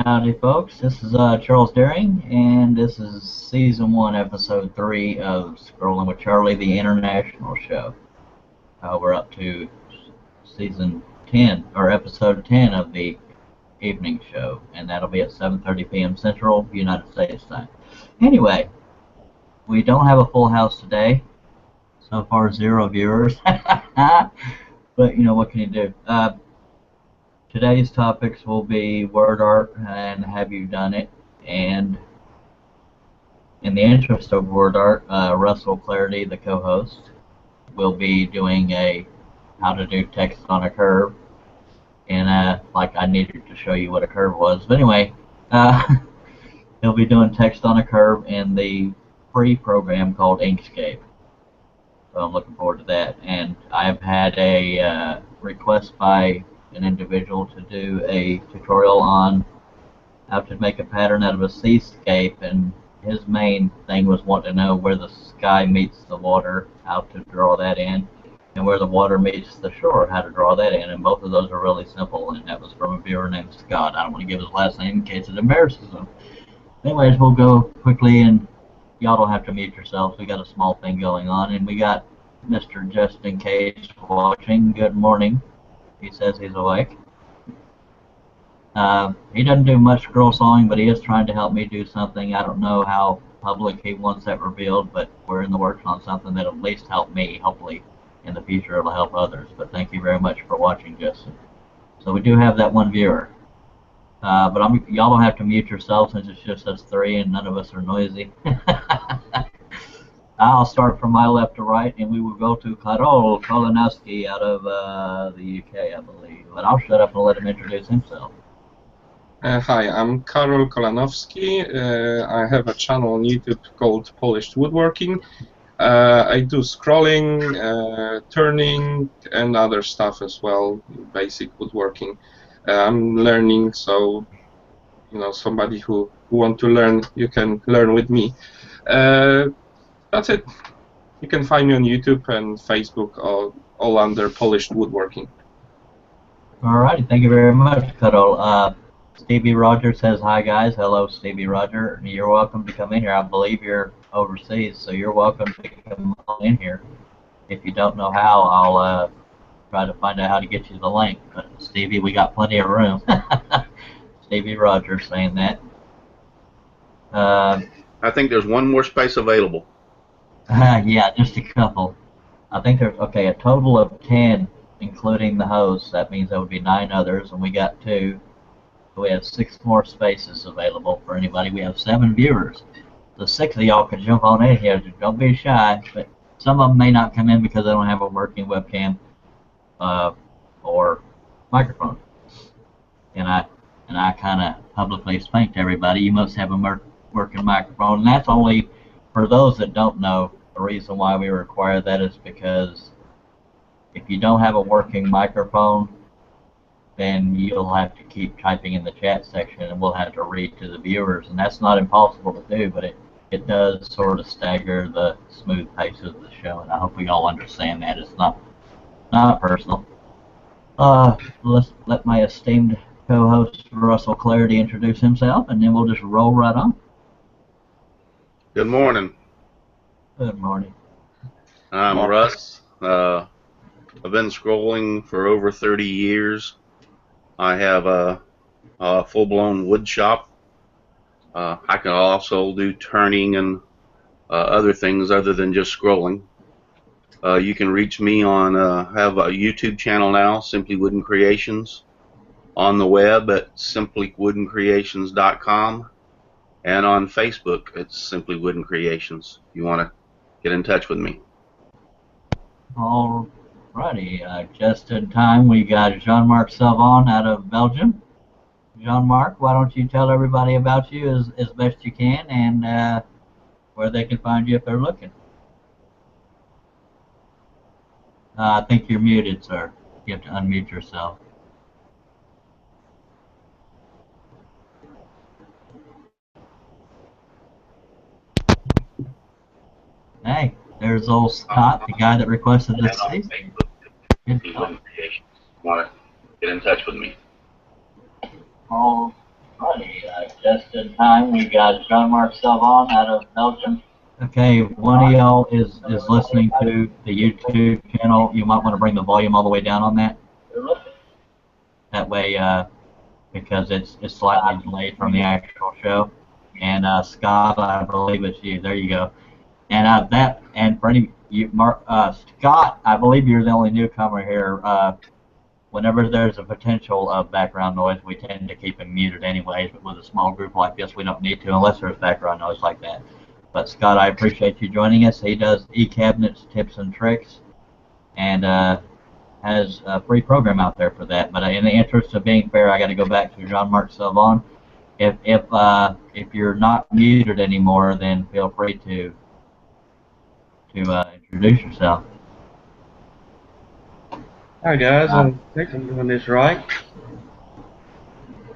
Howdy, folks. This is Charles Daring, and this is Season 1, Episode 3 of Scrolling with Charlie, the international show. We're up to Season 10, or Episode 10 of the evening show, and that'll be at 7:30 p.m. Central United States time. Anyway, we don't have a full house today. So far, 0 viewers. But, you know, what can you do? Today's topics will be word art and have you done it, and in the interest of word art, Russell Clarity, the co-host, will be doing a how to do text on a curve, and like I needed to show you what a curve was, but anyway, he'll be doing text on a curve in the free program called Inkscape. So I'm looking forward to that, and I've had a request by an individual to do a tutorial on how to make a pattern out of a seascape, and his main thing was wanting to know where the sky meets the water, how to draw that in, and where the water meets the shore, how to draw that in, and both of those are really simple, and that was from a viewer named Scott. I don't want to give his last name in case it embarrasses him. Anyways, we'll go quickly, and y'all don't have to mute yourselves. We got a small thing going on, and we got Mr. Justin Cage watching. Good morning. He says he's awake. He doesn't do much scroll sawing, but he is trying to help me do something. I don't know how public he wants that revealed, but we're in the works on something that'll at least help me. Hopefully, in the future, it'll help others. But thank you very much for watching, Justin. So we do have that one viewer. But y'all don't have to mute yourselves since it's just us three and none of us are noisy. I'll start from my left to right, and we will go to Karol Kolanowski out of the UK, I believe. But I'll shut up and let him introduce himself. Hi, I'm Karol Kolanowski. I have a channel on YouTube called Polished Woodworking. I do scrolling, turning, and other stuff as well, basic woodworking. I'm learning, so you know, somebody who want to learn, you can learn with me. That's it. You can find me on YouTube and Facebook, all under Polished Woodworking. Alrighty, thank you very much, Karol. Stevie Roger says hi, guys. Hello, Stevie Roger. You're welcome to come in here. I believe you're overseas, so you're welcome to come in here. If you don't know how, I'll try to find out how to get you the link. But Stevie, we got plenty of room. Stevie Roger saying that. I think there's one more space available. Yeah, just a couple. I think there's, okay, a total of 10, including the host. That means there would be 9 others, and we got 2. So we have 6 more spaces available for anybody. We have 7 viewers. So 6 of y'all can jump on in here. Don't be shy. But some of them may not come in because they don't have a working webcam or microphone. And I kind of publicly spanked everybody. You must have a working microphone, and that's only for those that don't know. The reason why we require that is because if you don't have a working microphone, then you'll have to keep typing in the chat section, and we'll have to read to the viewers, and that's not impossible to do, but it does sort of stagger the smooth pace of the show, and I hope we all understand that. It's not personal. Let's let my esteemed co-host Russell Clarity introduce himself, and then we'll just roll right on. Good morning. Good morning. I'm Russ. I've been scrolling for over 30 years. I have a full-blown wood shop. I can also do turning and other things other than just scrolling. You can reach me on, have a YouTube channel now, Simply Wooden Creations, on the web at simplywoodencreations.com, and on Facebook it's Simply Wooden Creations if you want to get in touch with me. Alrighty, just in time we got Jean-Marc Salvon out of Belgium. Jean-Marc, why don't you tell everybody about you as best you can, and where they can find you if they're looking. I think you're muted, sir. You have to unmute yourself. Hey, there's old Scott, the guy that requested this season. Want to get in touch with me. All right. everybody. Just in time, we got Jean-Marc Salvon out of Belgium. Okay, one of y'all is listening to the YouTube channel. You might want to bring the volume all the way down on that. That way, because it's slightly delayed from the actual show. And Scott, I believe it's you. There you go. And for any Scott, I believe you're the only newcomer here. Whenever there's a potential of background noise, we tend to keep him muted anyways. But with a small group like this, we don't need to unless there's background noise like that. But Scott, I appreciate you joining us. He does e-cabinets, tips, and tricks, and has a free program out there for that. But in the interest of being fair, I got to go back to Jean-Marc Salvon. If you're not muted anymore, then feel free to introduce yourself. Hi guys, I think I'm doing this right.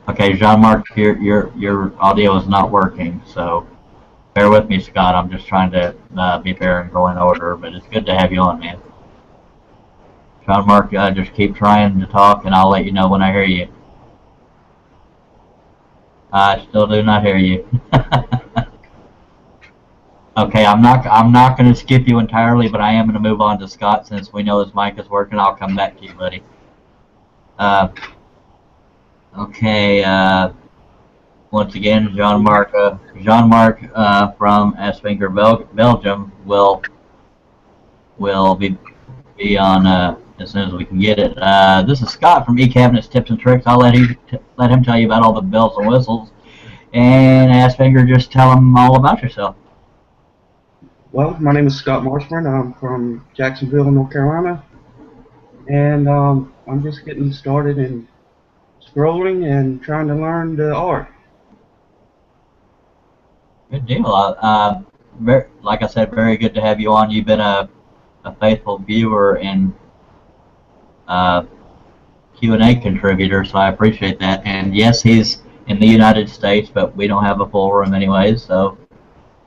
Okay, Jean-Marc, your audio is not working, so bear with me, Scott. I'm just trying to be fair and go in order, but it's good to have you on, man. Jean-Marc, just keep trying to talk, and I'll let you know when I hear you. I still do not hear you. Okay, I'm not going to skip you entirely, but I am going to move on to Scott since we know his mic is working. I'll come back to you, buddy. Okay. Once again, Jean-Marc from Asvinger, Belgium, will be on as soon as we can get it. This is Scott from eCabinets Tips and Tricks. I'll let him tell you about all the bells and whistles, and Asvinger, just tell him all about yourself. Well, my name is Scott Marshburn. I'm from Jacksonville, North Carolina, and I'm just getting started in scrolling and trying to learn the art. Good deal. Like I said, very good to have you on. You've been a faithful viewer and Q&A contributor, so I appreciate that. And yes, he's in the United States, but we don't have a full room anyways, so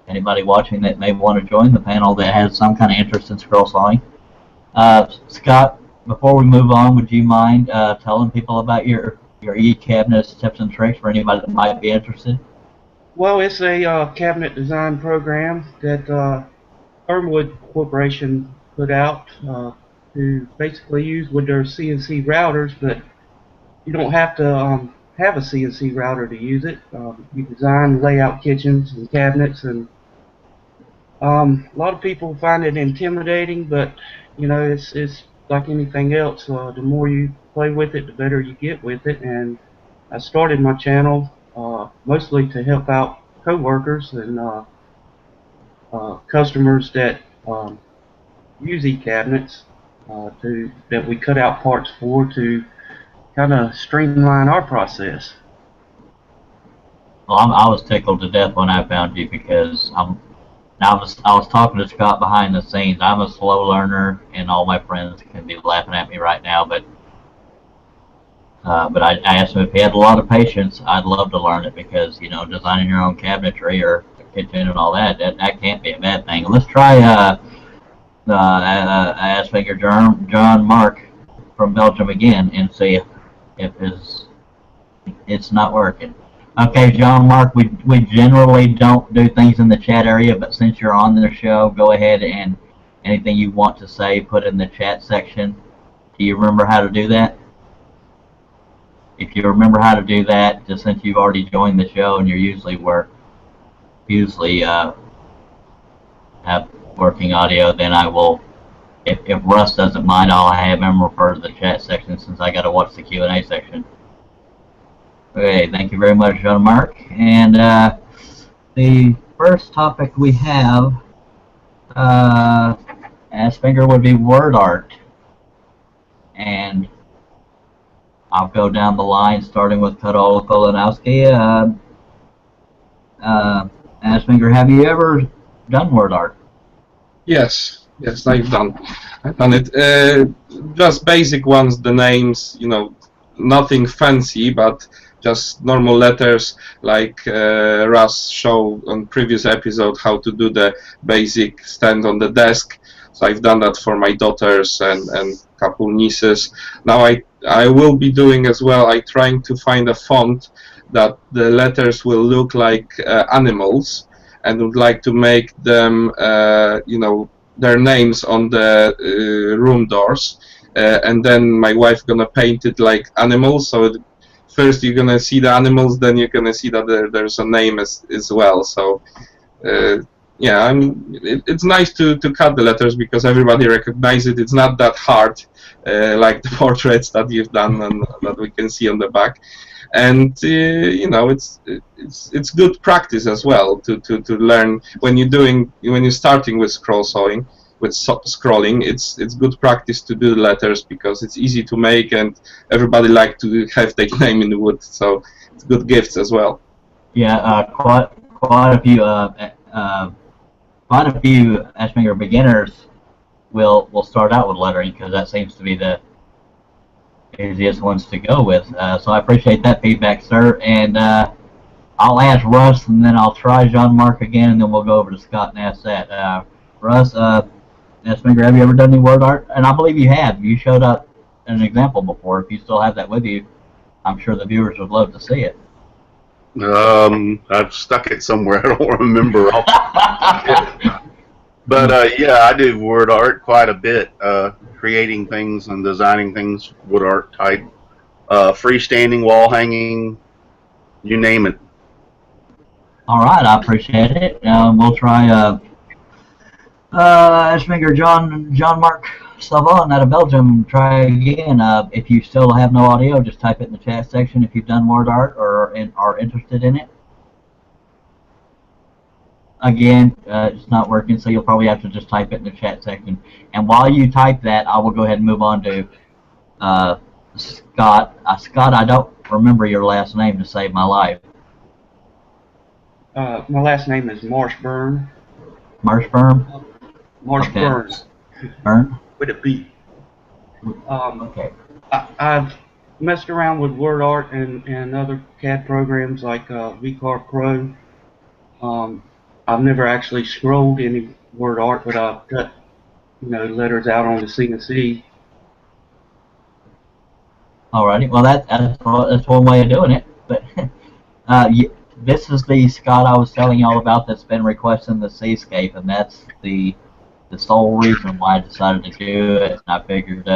anybody watching that may want to join the panel that has some kind of interest in scroll sawing. Scott, before we move on, would you mind telling people about your e-cabinets tips and tricks for anybody that might be interested? Well, it's a cabinet design program that Thermwood Corporation put out to basically use with their CNC routers, but you don't have to have a CNC router to use it. You design and lay out kitchens and cabinets, and a lot of people find it intimidating, but you know, it's like anything else. The more you play with it, the better you get with it. And I started my channel mostly to help out co-workers and customers that use e-cabinets that we cut out parts for to kind of streamline our process. Well, I was tickled to death when I found you because I was talking to Scott behind the scenes. I'm a slow learner, and all my friends can be laughing at me right now. But I asked him if he had a lot of patience. I'd love to learn it because, you know, designing your own cabinetry or kitchen and all that can't be a bad thing. Let's try Asvinger Jean-Marc from Belgium again and see if it's not working. Okay, Jean-Marc, we generally don't do things in the chat area, but since you're on the show, go ahead and anything you want to say, put in the chat section. Do you remember how to do that? If you remember how to do that, just since you've already joined the show and you're usually have working audio, then I will, if Russ doesn't mind, I'll have him refer to the chat section since I got to watch the Q&A section. Okay, thank you very much, Jean-Marc. And the first topic we have, Asvinger, would be word art. And I'll go down the line, starting with Karol Kolanowski. Asvinger, have you ever done word art? Yes, I've done it. Just basic ones, the names, you know, nothing fancy, but just normal letters, like Russ showed on previous episode how to do the basic stand on the desk. So I've done that for my daughters and couple nieces. Now I will be doing as well. I'm trying to find a font that the letters will look like animals, and would like to make them, you know, their names on the room doors. And then my wife gonna paint it like animals. So first you're gonna see the animals, then you're gonna see that there's a name as well. So yeah, I mean, it's nice to cut the letters because everybody recognizes it. It's not that hard, like the portraits that you've done and that we can see on the back. And you know, it's good practice as well to learn when you're starting with scrolling. It's good practice to do letters because it's easy to make and everybody like to have their name in the wood. So it's good gifts as well. Yeah, quite a few Ashmanger beginners will start out with lettering because that seems to be the easiest ones to go with. So I appreciate that feedback, sir. And I'll ask Russ, and then I'll try Jean-Marc again, and then we'll go over to Scott and ask that. Russ, Ashmanger, have you ever done any word art? And I believe you have. You showed up an example before. If you still have that with you, I'm sure the viewers would love to see it. I've stuck it somewhere. I don't remember. But yeah, I do word art quite a bit, creating things and designing things, wood art type, freestanding, wall hanging, you name it. All right, I appreciate it. We'll try Ashmanger Jean-Marc Savon out of Belgium. Try again. If you still have no audio, just type it in the chat section if you've done word art or are interested in it. Again, it's not working, so you'll probably have to just type it in the chat section. And while you type that, I will go ahead and move on to Scott. Scott, I don't remember your last name to save my life. My last name is Marshburn. Marshburn? Marshburn. Okay. Burn? With a B. Okay. I've messed around with word art and other CAD programs like VCarve Pro. I've never actually scrolled any word art, but I've cut, you know, letters out on the CNC. Alrighty, well that's one way of doing it. But this is the Scott I was telling you all about that's been requesting the Seascape, and that's the sole reason why I decided to do it. I figured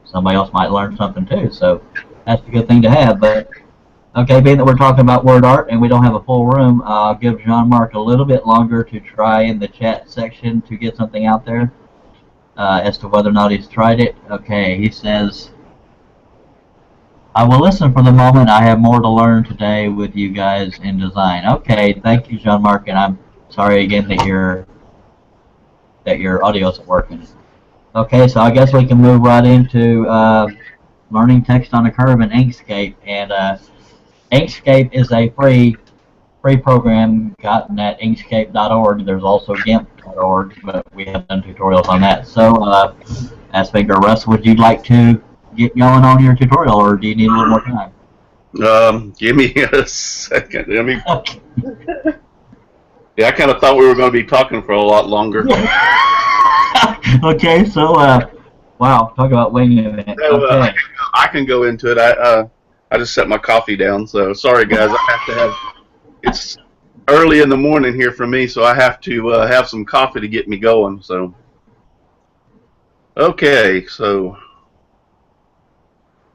somebody else might learn something too, so that's a good thing to have. But okay, being that we're talking about word art and we don't have a full room, I'll give Jean-Marc a little bit longer to try in the chat section to get something out there as to whether or not he's tried it. Okay, he says, I will listen for the moment. I have more to learn today with you guys in design. Okay, thank you, Jean-Marc, and I'm sorry again that your audio isn't working. Okay, so I guess we can move right into learning text on a curve in Inkscape. And Inkscape is a free program gotten at inkscape.org. There's also gimp.org, but we have done tutorials on that. So, Ashmanger, Russ, would you like to get going on your tutorial, or do you need a little more time? Give me a second. Yeah, I kind of thought we were going to be talking for a lot longer. Okay, so, wow, talk about winging it. Okay. I can go into it. I just set my coffee down, so sorry, guys. I have to have. It's early in the morning here for me, so I have to have some coffee to get me going. So, okay, so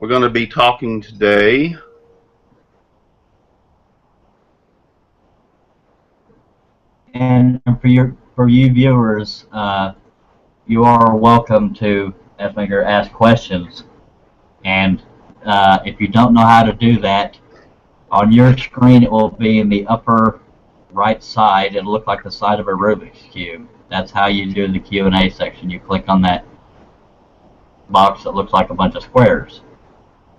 we're going to be talking today. And for you viewers, you are welcome to, Ashmanger, ask questions. And if you don't know how to do that, on your screen it will be in the upper right side. It'll look like the side of a Rubik's Cube. That's how you do the Q&A section. You click on that box that looks like a bunch of squares.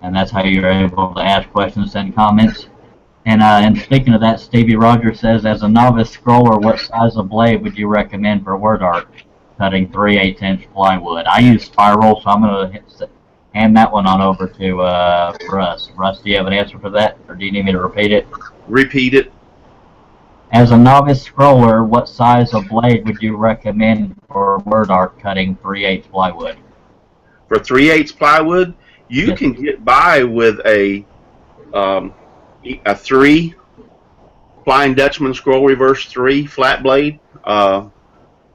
And that's how you're able to ask questions, send comments. And speaking of that, Stevie Rogers says, as a novice scroller, what size of blade would you recommend for word art? Cutting 3/8" plywood. I use spiral, so I'm going to hand that one on over to Russ. Russ, do you have an answer for that, or do you need me to repeat it? Repeat it. As a novice scroller, what size of blade would you recommend for word art cutting 3/8 plywood? For 3/8 plywood, you Yes. can get by with a 3 Flying Dutchman scroll reverse 3 flat blade.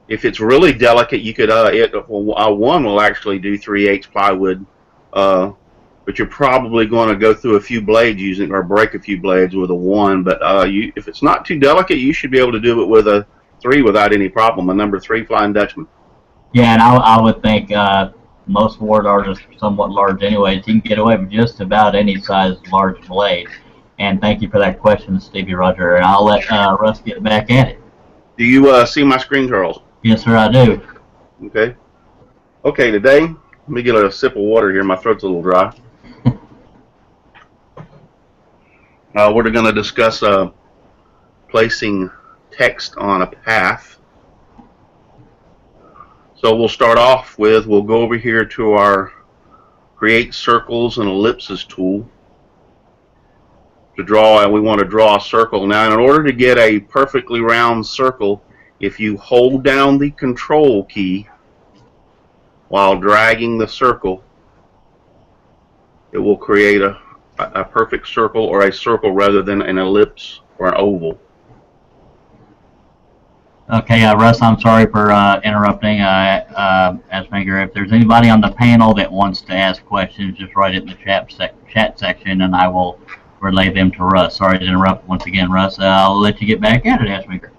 If it's really delicate, you could a 1 will actually do 3/8 plywood, but you're probably going to go through a few blades using or break a few blades with a 1. But if it's not too delicate, you should be able to do it with a 3 without any problem. A number 3 Flying Dutchman. Yeah, and I would think most word artists are somewhat large anyways. You can get away with just about any size large blade. And thank you for that question, Stevie Roger. And I'll let Russ get back at it. Do you see my screen, Charles? Yes, sir, I do. Okay. Okay, today, let me get a sip of water here. My throat's a little dry. We're going to discuss placing text on a path. So we'll start off with, we'll go over here to our Create Circles and Ellipses tool. To draw, we want to draw a circle. Now, in order to get a perfectly round circle, if you hold down the Control key while dragging the circle, it will create a perfect circle, or a circle rather than an ellipse or an oval. Okay, Russ, I'm sorry for interrupting. Asmanger, if there's anybody on the panel that wants to ask questions, just write it in the chat section, and I will relay them to Russ. Sorry to interrupt once again, Russ. I'll let you get back at it, Asmanger.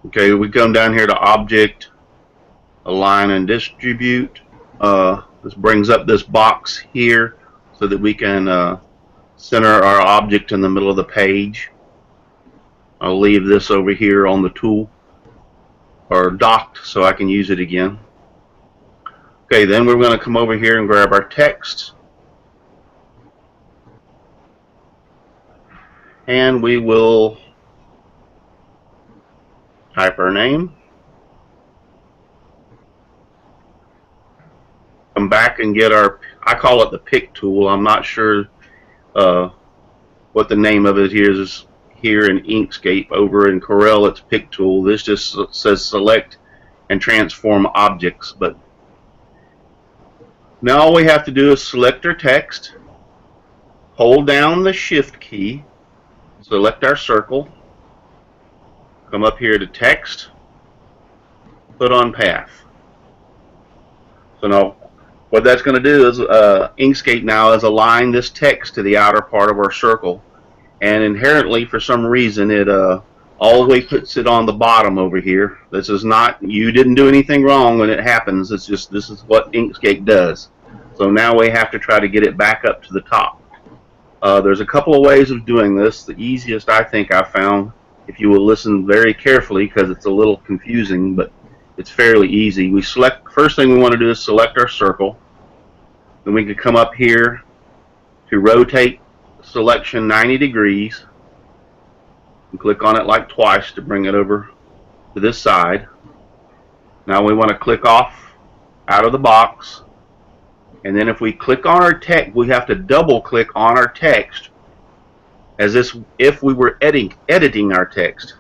Okay, we come down here to Object, Align and Distribute. This brings up this box here so that we can center our object in the middle of the page. I'll leave this over here on the tool, or docked, so I can use it again. Okay, then we're going to come over here and grab our text. And we will type our name. Come back and get our, I call it the pick tool. I'm not sure what the name of it is here in Inkscape. Over in Corel, it's pick tool. This just says select and transform objects. But now all we have to do is select our text, hold down the Shift key, select our circle, come up here to text, put on path. So now what that's going to do is Inkscape now is align this text to the outer part of our circle, and inherently for some reason it always puts it on the bottom over here. This is not, you didn't do anything wrong when it happens, it's just this is what Inkscape does. So now we have to try to get it back up to the top. There's a couple of ways of doing this. The easiest I think I found, if you will listen very carefully because it's a little confusing, but it's fairly easy. We select, first thing we want to do is select our circle. Then we can come up here to rotate selection 90 degrees and click on it like twice to bring it over to this side. Now we want to click off out of the box, and then if we click on our text, we have to double click on our text as if we were editing our text.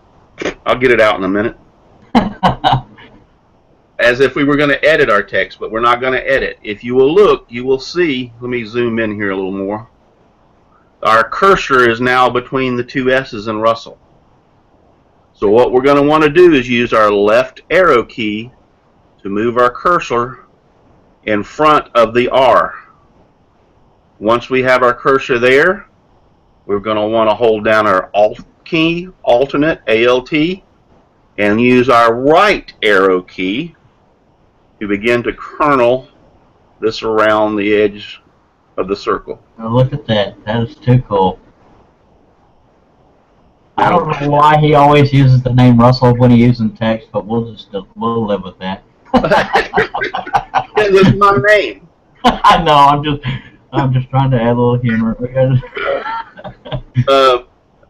I'll get it out in a minute. As if we were going to edit our text, but we're not going to edit. If you will look, you will see, let me zoom in here a little more. Our cursor is now between the two S's in Russell. So what we're going to want to do is use our left arrow key to move our cursor in front of the R. Once we have our cursor there, we're going to want to hold down our Alt key, alternate, ALT, and use our right arrow key to begin to kernel this around the edge of the circle. Oh, look at that. That is too cool. I don't know why he always uses the name Russell when he uses text, but we'll live with that. This is my name. I know. I'm just trying to add a little humor.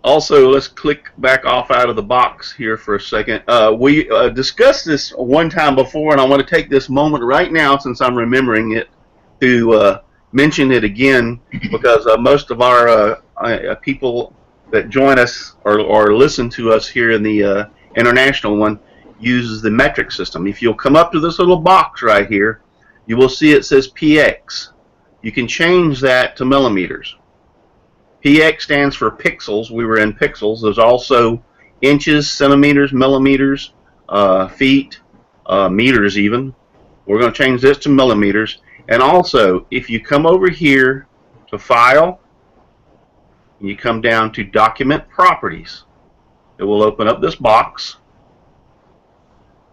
Also, let's click back off out of the box here for a second. We discussed this one time before, and I want to take this moment right now, since I'm remembering it, to mention it again, because most of our people that join us or listen to us here in the international one uses the metric system. If you'll come up to this little box right here, you will see it says PX. You can change that to millimeters. PX stands for pixels. We were in pixels. There's also inches, centimeters, millimeters, feet, meters even. We're going to change this to millimeters. And also, if you come over here to File, and you come down to Document Properties, it will open up this box.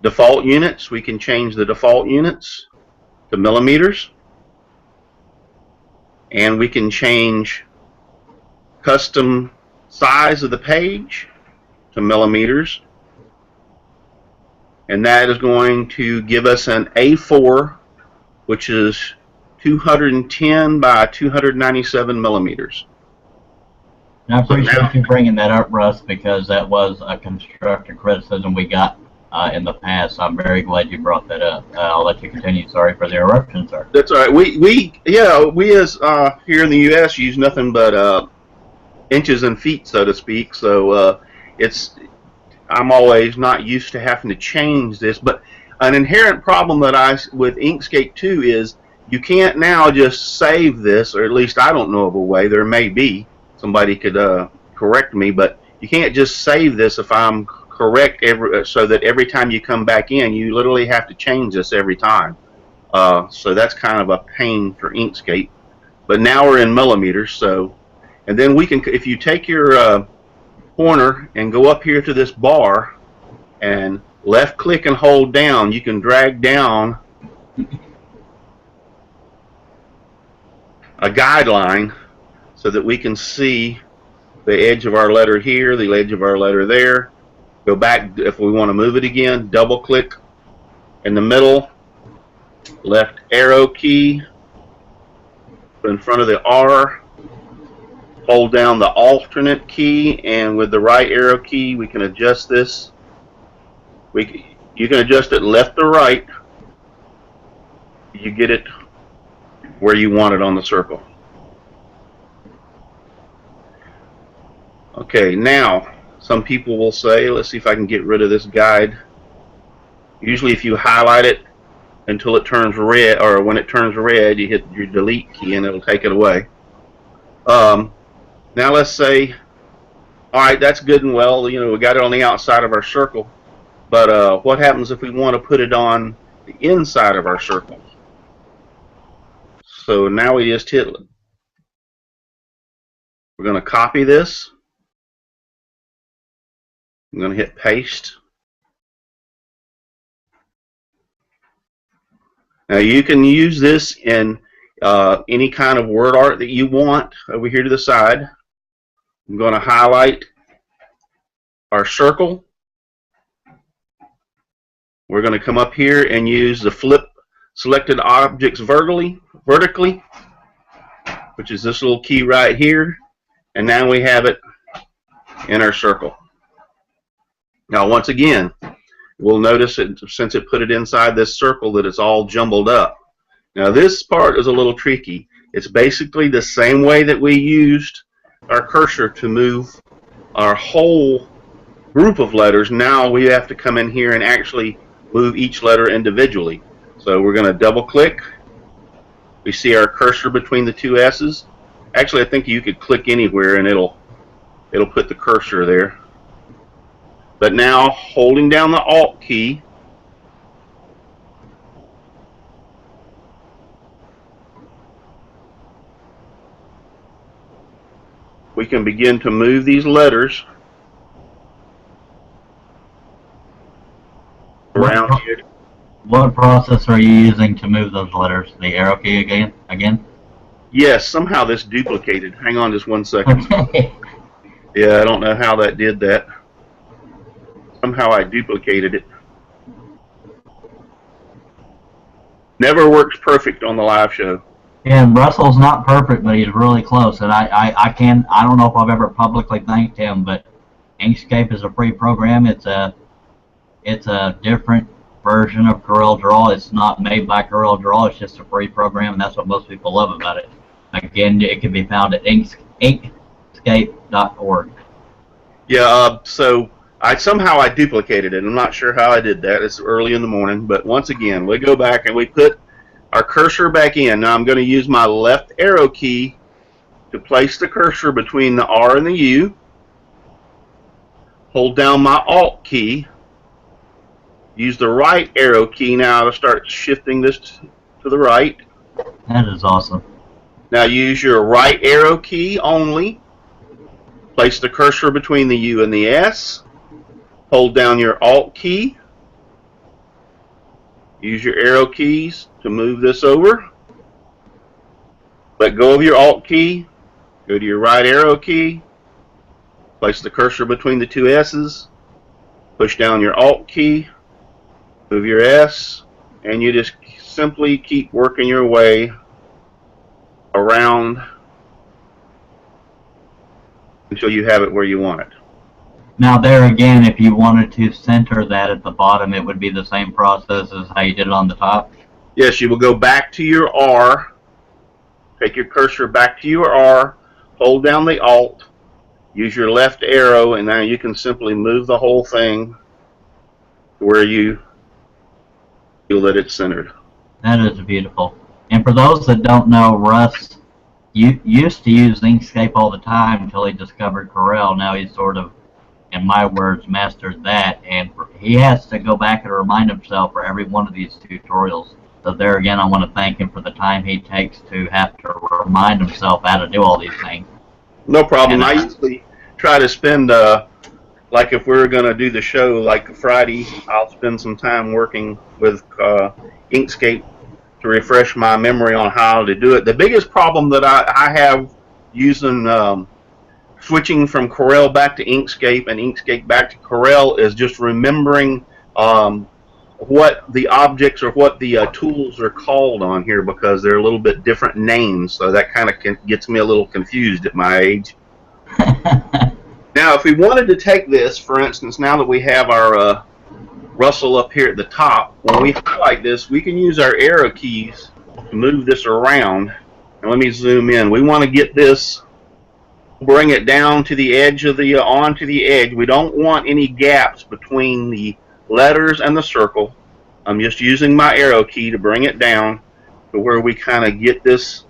Default units, we can change the default units to millimeters. And we can change custom size of the page to millimeters. And that is going to give us an A4, which is 210 by 297 millimeters. And I appreciate you bringing that up, Russ, because that was a constructive criticism we got in the past. I'm very glad you brought that up. I'll let you continue. Sorry for the interruption, sir. That's all right. We as here in the U.S. use nothing but inches and feet, so to speak. So I'm always not used to having to change this. But an inherent problem that with Inkscape 2 is you can't now just save this, or at least I don't know of a way. There may be. Somebody could correct me, but you can't just save this if I'm correct so that every time you come back in, you literally have to change this every time. So that's kind of a pain for Inkscape. But now we're in millimeters, so, and then we can, if you take your pointer and go up here to this bar and left click and hold down, you can drag down a guideline so that we can see the edge of our letter here, the edge of our letter there. Go back if we want to move it again, double click in the middle, left arrow key in front of the R, hold down the alternate key, and with the right arrow key we can adjust this. You can adjust it left or right. You get it where you want it on the circle. Okay, now some people will say, let's see if I can get rid of this guide. Usually if you highlight it until it turns red, or when it turns red, you hit your delete key and it'll take it away. Now let's say, alright, that's good and well, you know, we got it on the outside of our circle, but what happens if we want to put it on the inside of our circle? So now we just hit, we're going to copy this. I'm going to hit paste. Now you can use this in any kind of word art that you want. Over here to the side, I'm going to highlight our circle. We're going to come up here and use the flip selected objects vertically, which is this little key right here, and now we have it in our circle. Now once again, we'll notice that since it put it inside this circle that it's all jumbled up. Now this part is a little tricky. It's basically the same way that we used our cursor to move our whole group of letters. Now we have to come in here and actually move each letter individually. So we're going to double click. We see our cursor between the two S's. Actually, I think you could click anywhere and it'll put the cursor there. But now, holding down the Alt key, we can begin to move these letters around here. What process are you using to move those letters? The arrow key again? Yes, somehow this duplicated. Hang on just one second. Okay. Yeah, I don't know how that did that. Somehow I duplicated it. Never works perfect on the live show. Yeah, and Russell's not perfect, but he's really close. And I don't know if I've ever publicly thanked him, but Inkscape is a free program. It's a different version of CorelDRAW. It's not made by CorelDRAW. It's just a free program, and that's what most people love about it. Again, it can be found at inkscape.org. Yeah, so somehow I duplicated it. I'm not sure how I did that. It's early in the morning, but once again, we go back and we put our cursor back in. Now I'm going to use my left arrow key to place the cursor between the R and the U. Hold down my Alt key. Use the right arrow key now to start shifting this to the right. That is awesome. Now use your right arrow key only. Place the cursor between the U and the S. Hold down your Alt key. Use your arrow keys to move this over. Let go of your Alt key. Go to your right arrow key. Place the cursor between the two S's. Push down your Alt key. Move your S. And you just simply keep working your way around until you have it where you want it. Now there again, if you wanted to center that at the bottom, it would be the same process as how you did it on the top? Yes, you will go back to your R. Take your cursor back to your R. Hold down the Alt. Use your left arrow, and now you can simply move the whole thing to where you feel that it's centered. That is beautiful. And for those that don't know, Russ used to use Inkscape all the time until he discovered Corel. Now he's sort of, in my words, mastered that, and he has to go back and remind himself for every one of these tutorials. So there again, I want to thank him for the time he takes to have to remind himself how to do all these things. No problem. I usually try to spend, like if we're going to do the show, like Friday, I'll spend some time working with Inkscape to refresh my memory on how to do it. The biggest problem that I have using switching from Corel back to Inkscape and Inkscape back to Corel is just remembering what the objects or what the tools are called on here, because they're a little bit different names, so that kind of gets me a little confused at my age. Now, if we wanted to take this, for instance, now that we have our Russell up here at the top, when we highlight this, we can use our arrow keys to move this around. And let me zoom in. We want to get this, bring it down to the edge of the, onto the edge. We don't want any gaps between the letters and the circle. I'm just using my arrow key to bring it down to where we kind of get this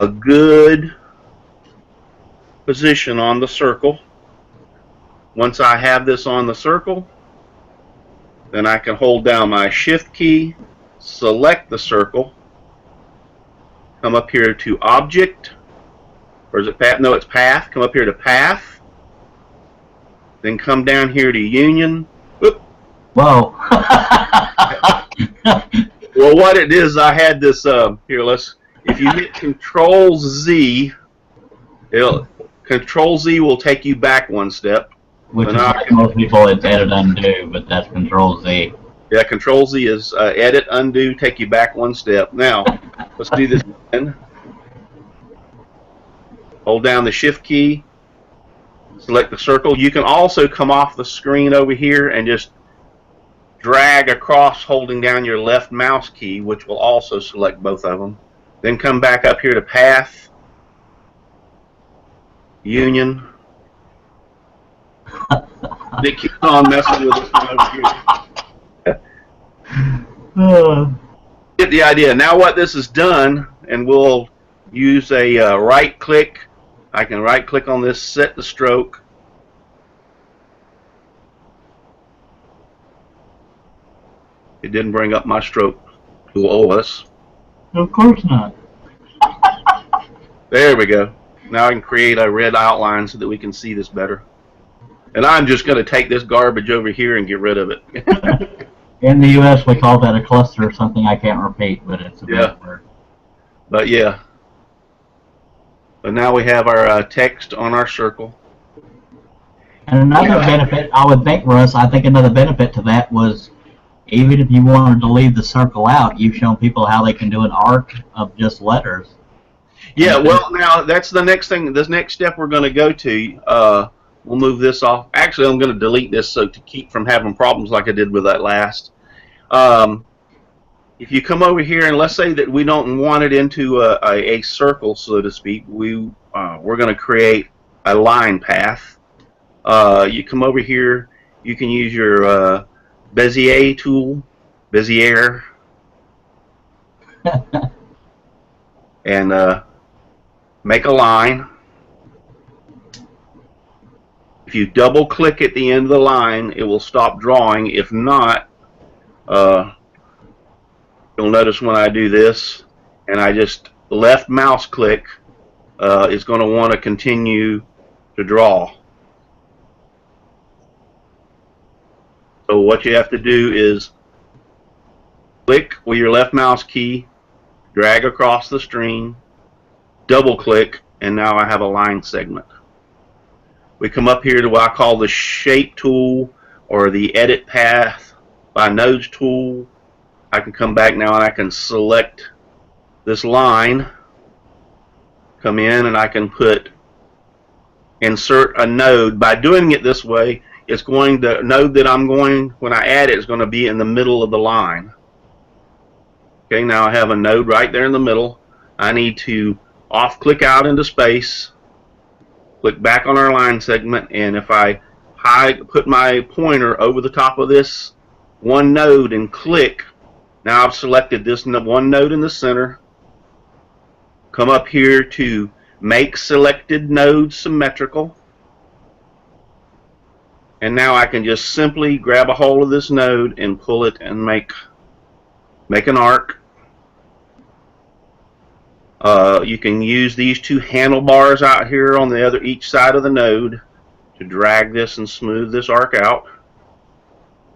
a good position on the circle. Once I have this on the circle, then I can hold down my Shift key, select the circle, come up here to Object, or is it Path? No, it's Path. Come up here to Path, then come down here to Union. Whoop. Whoa. Well, what it is, I had this, here, if you hit Control Z, Control Z will take you back one step. Which is like most people, it's edit undo, but that's Control Z. Yeah, Control Z is edit, undo, take you back one step. Now, let's do this again. Hold down the Shift key, select the circle. You can also come off the screen over here and just drag across holding down your left mouse key, which will also select both of them. Then come back up here to Path, Union. It keeps on messing with us over here. Get the idea. Now what this has done, and we'll use a right click. I can right click on this, set the stroke. It didn't bring up my stroke tool OS. Of course not. There we go. Now I can create a red outline so that we can see this better. And I'm just going to take this garbage over here and get rid of it. In the U.S., we call that a cluster or something I can't repeat, but it's a bad word. But yeah. But now we have our text on our circle. And another benefit, I would think, Russ, I think another benefit to that was, even if you wanted to leave the circle out, you've shown people how they can do an arc of just letters. Yeah, well, now that's the next thing. This next step we're going to go to. We'll move this off. Actually, I'm going to delete this so to keep from having problems like I did with that last. If you come over here and let's say that we don't want it into a circle, so to speak, we're going to create a line path. You come over here, you can use your Bezier tool, Bezier, and make a line. If you double click at the end of the line, it will stop drawing. If not, you'll notice when I do this and I just left mouse click, it's going to want to continue to draw. So what you have to do is click with your left mouse key, drag across the screen, double click, and now I have a line segment. We come up here to what I call the shape tool or the edit path by nodes tool. I can come back now and I can select this line, come in, and I can put insert a node. By doing it this way, it's going to node that I'm going, when I add it, is going to be in the middle of the line. Okay, now I have a node right there in the middle. I need to off click out into space, click back on our line segment, and if I put my pointer over the top of this one node and click, now I've selected this one node in the center. Come up here to make selected node symmetrical, and now I can just simply grab a hold of this node and pull it and make an arc. You can use these two handlebars out here on the each side of the node to drag this and smooth this arc out.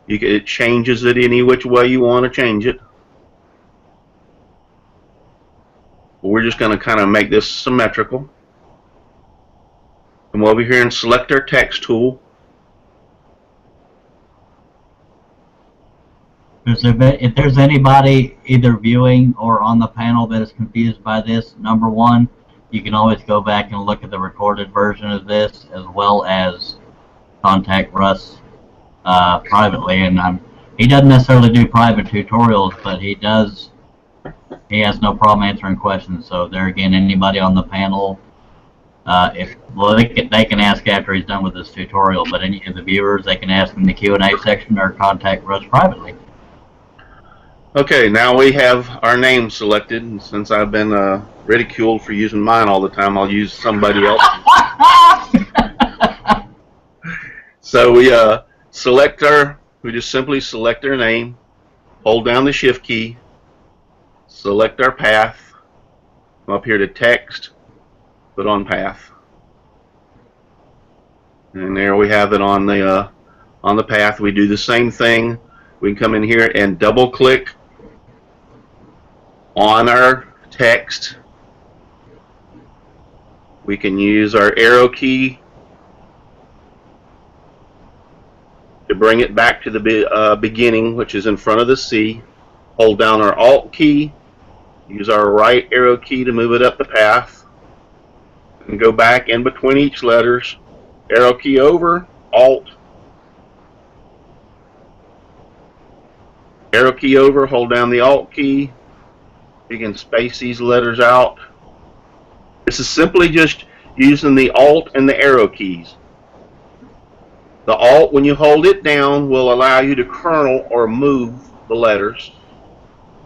It changes it any which way you want to change it. We're just going to kind of make this symmetrical. Come over here and select our text tool. If there's anybody either viewing or on the panel that is confused by this, number one, you can always go back and look at the recorded version of this, as well as contact Russ privately. And he doesn't necessarily do private tutorials, but he has no problem answering questions. So there again, anybody on the panel, they can ask after he's done with this tutorial, but any of the viewers, they can ask in the Q&A section or contact Russ privately. Okay, now we have our name selected, and since I've been ridiculed for using mine all the time, I'll use somebody else. So we just simply select our name, hold down the shift key, select our path, come up here to text, put on path, and there we have it on the path. We do the same thing. We can come in here and double click on our text. We can use our arrow key to bring it back to the beginning, which is in front of the C. Hold down our Alt key, use our right arrow key to move it up the path, and go back in between each letters. Arrow key over, Alt, arrow key over, hold down the Alt key. You can space these letters out. This is simply just using the Alt and the arrow keys. The Alt, when you hold it down, will allow you to kernel or move the letters.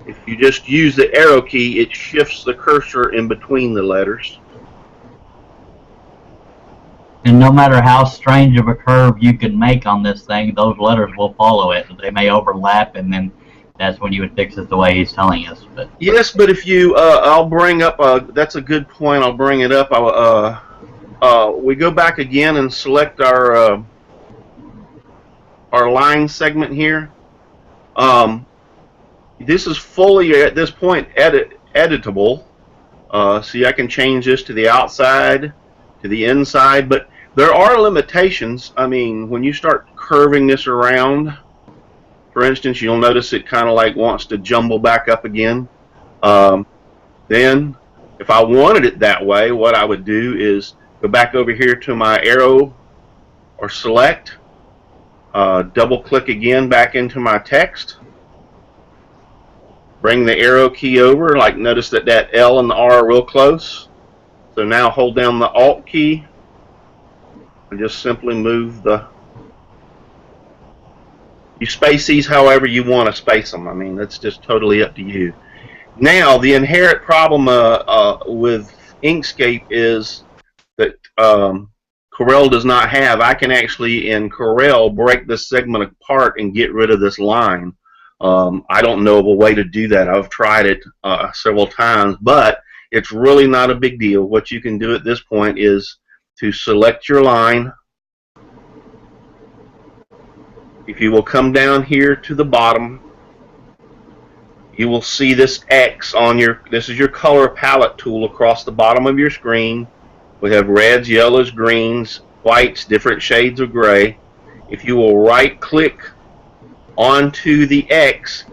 If you just use the arrow key, it shifts the cursor in between the letters. And no matter how strange of a curve you can make on this thing, those letters will follow it. They may overlap, and then that's when you would fix it the way he's telling us. But yes, but if you, I'll bring up. That's a good point. I'll bring it up. We go back again and select our line segment here. This is fully at this point editable. See, I can change this to the outside, to the inside, but there are limitations. I mean, when you start curving this around, for instance, you'll notice it kind of like wants to jumble back up again. Then, if I wanted it that way, what I would do is go back over here to my arrow or select, double click again back into my text, bring the arrow key over, like notice that L and the R are real close. So now hold down the Alt key, and just simply move you space these however you want to space them. I mean, that's just totally up to you. Now, the inherent problem with Inkscape is that Corel does not have. I can actually, in Corel, break this segment apart and get rid of this line. I don't know of a way to do that. I've tried it several times, but it's really not a big deal. What you can do at this point is to select your line. If you will come down here to the bottom, you will see this X on this is your color palette tool across the bottom of your screen. We have reds, yellows, greens, whites, different shades of gray. If you will right click onto the X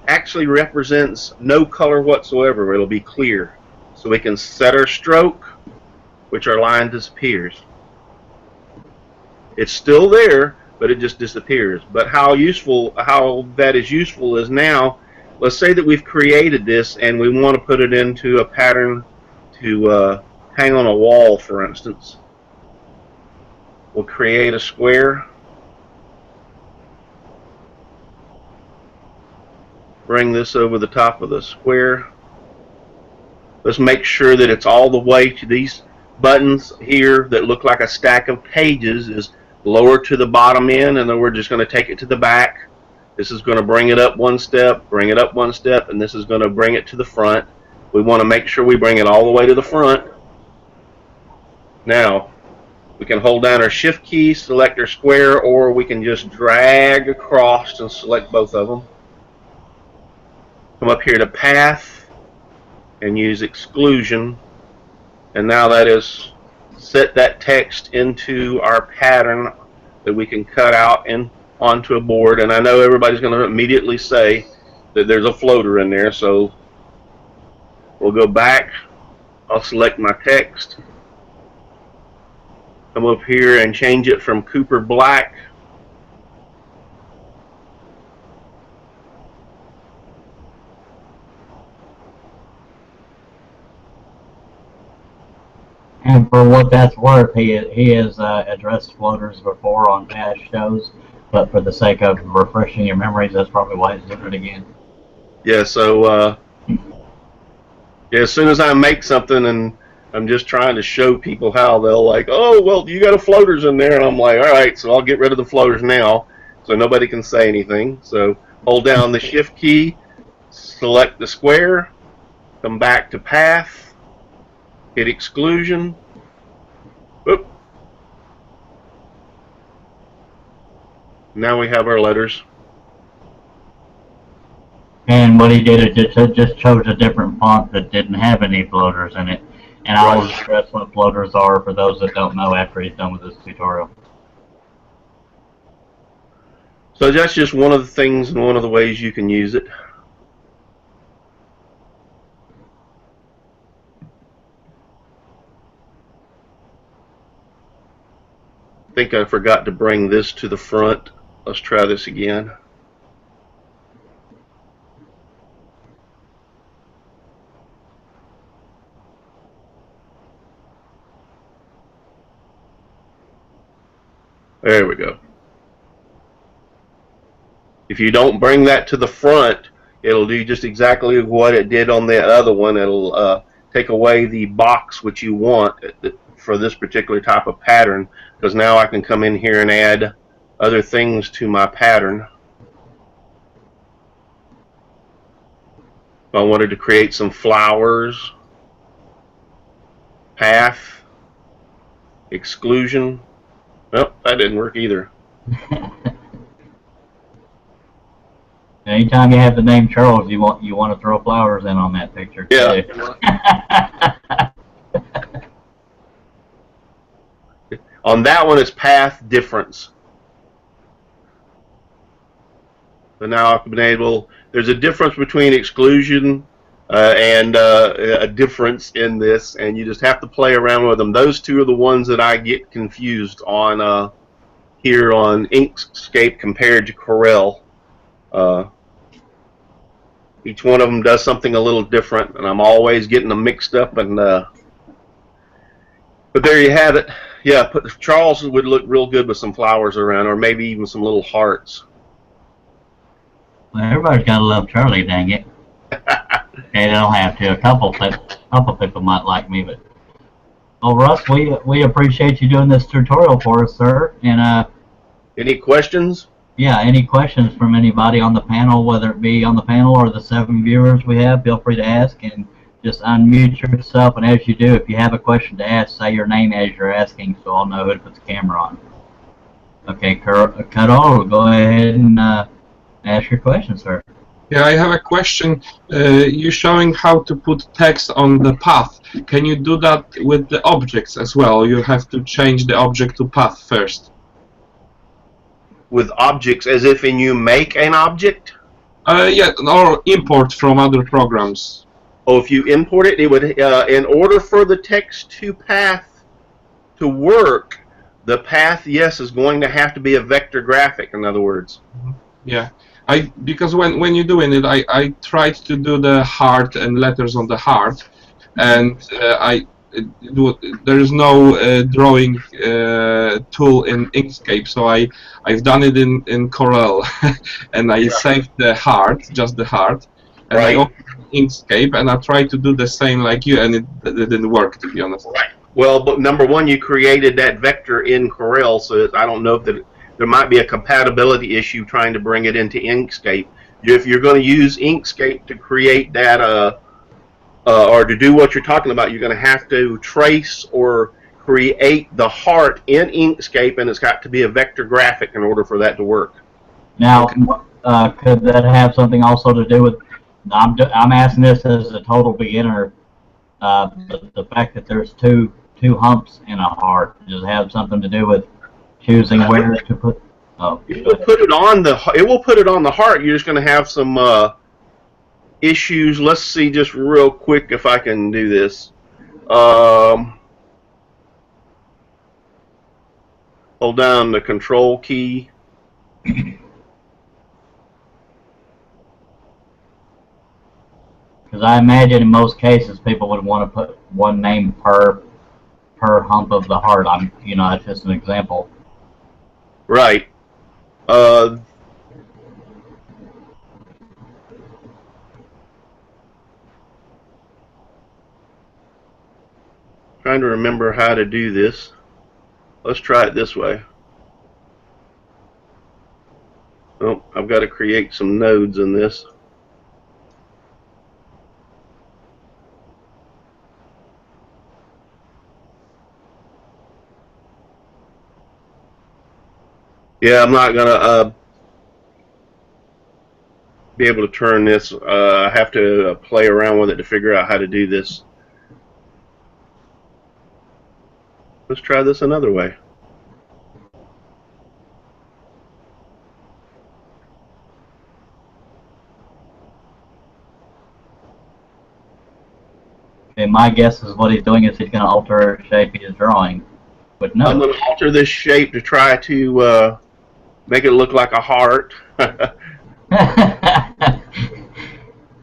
actually represents no color whatsoever. It'll be clear. So we can set our stroke, which our line disappears. It's still there, but it just disappears. But how that is useful is now, let's say that we've created this and we want to put it into a pattern to hang on a wall, for instance. We'll create a square, bring this over the top of the square. Let's make sure that it's all the way to these buttons here that look like a stack of pages is lower to the bottom end, and then we're just going to take it to the back. This is going to bring it up one step, bring it up one step, and this is going to bring it to the front. We want to make sure we bring it all the way to the front. Now, we can hold down our shift key, select our square, or we can just drag across and select both of them. Come up here to path and use exclusion, and now that is set that text into our pattern that we can cut out and onto a board. And I know everybody's going to immediately say that there's a floater in there, so we'll go back. I'll select my text, come up here and change it from Cooper Black And for what that's worth, he has addressed floaters before on past shows, but for the sake of refreshing your memories, that's probably why he's doing it again. Yeah, so as soon as I make something and I'm just trying to show people how, they'll like, oh, well, you got a floaters in there, and I'm like, all right, so I'll get rid of the floaters now so nobody can say anything. So hold down the shift key, select the square, come back to path, hit exclusion. Whoop. Now we have our letters. And what he did, it just chose a different font that didn't have any floaters in it. And I'll stress what floaters are for those that don't know after he's done with this tutorial. So that's just one of the things and one of the ways you can use it. I think I forgot to bring this to the front. Let's try this again. There we go. If you don't bring that to the front, it'll do just exactly what it did on the other one. It'll take away the box which you want for this particular type of pattern, because now I can come in here and add other things to my pattern. If I wanted to create some flowers, path, exclusion. Nope, that didn't work either. Anytime you have the name Charles, you want to throw flowers in on that picture. Yeah. On that one, it's path difference. So now I've been able. There's a difference between exclusion and a difference in this, and you just have to play around with them. Those two are the ones that I get confused on here on Inkscape compared to Corel. Each one of them does something a little different, and I'm always getting them mixed up. And but there you have it. Yeah, Charles would look real good with some flowers around, or maybe even some little hearts. Well, everybody's got to love Charlie, dang it. Okay, they don't have to. A couple people might like me, but well, Russ, we appreciate you doing this tutorial for us, sir. And Any questions? yeah, any questions from anybody on the panel, whether it be on the panel or the 7 viewers we have, feel free to ask and just unmute yourself. And as you do, if you have a question to ask, say your name as you're asking, so I'll know who to put the camera on. Okay, Carol, go ahead and ask your question, sir. Yeah, I have a question. You're showing how to put text on the path. Can you do that with the objects as well? You have to change the object to path first. With objects, as if in you make an object? Yeah, or import from other programs. Oh, if you import it, it would. In order for the text to path to work, the path, yes, is going to have to be a vector graphic. In other words. Yeah, because when you're doing it, I tried to do the heart and letters on the heart, and there is no drawing tool in Inkscape, so I've done it in Corel, and I saved the heart, just the heart, and I opened Inkscape, and I tried to do the same like you, and it didn't work, to be honest. Right. Well, but number one, you created that vector in Corel, so I don't know if there might be a compatibility issue trying to bring it into Inkscape. If you're going to use Inkscape to create that, or to do what you're talking about, you're going to have to trace or create the heart in Inkscape, and it's got to be a vector graphic in order for that to work. Now, could that have something also to do with? I'm asking this as a total beginner. The fact that there's two humps in a heart, does it have something to do with choosing where to put? Oh, it will put it on the. It will put it on the heart. You're just going to have some issues. Let's see, just real quick, if I can do this. Hold down the control key. Because I imagine in most cases people would want to put one name per hump of the heart. That's just an example. Right. Trying to remember how to do this. Let's try it this way. Oh, I've got to create some nodes in this. Yeah, I'm not gonna be able to turn this. I have to play around with it to figure out how to do this. Let's try this another way. Okay, my guess is what he's doing is he's going to alter the shape he's drawing. But no. I'm going to alter this shape to try to make it look like a heart.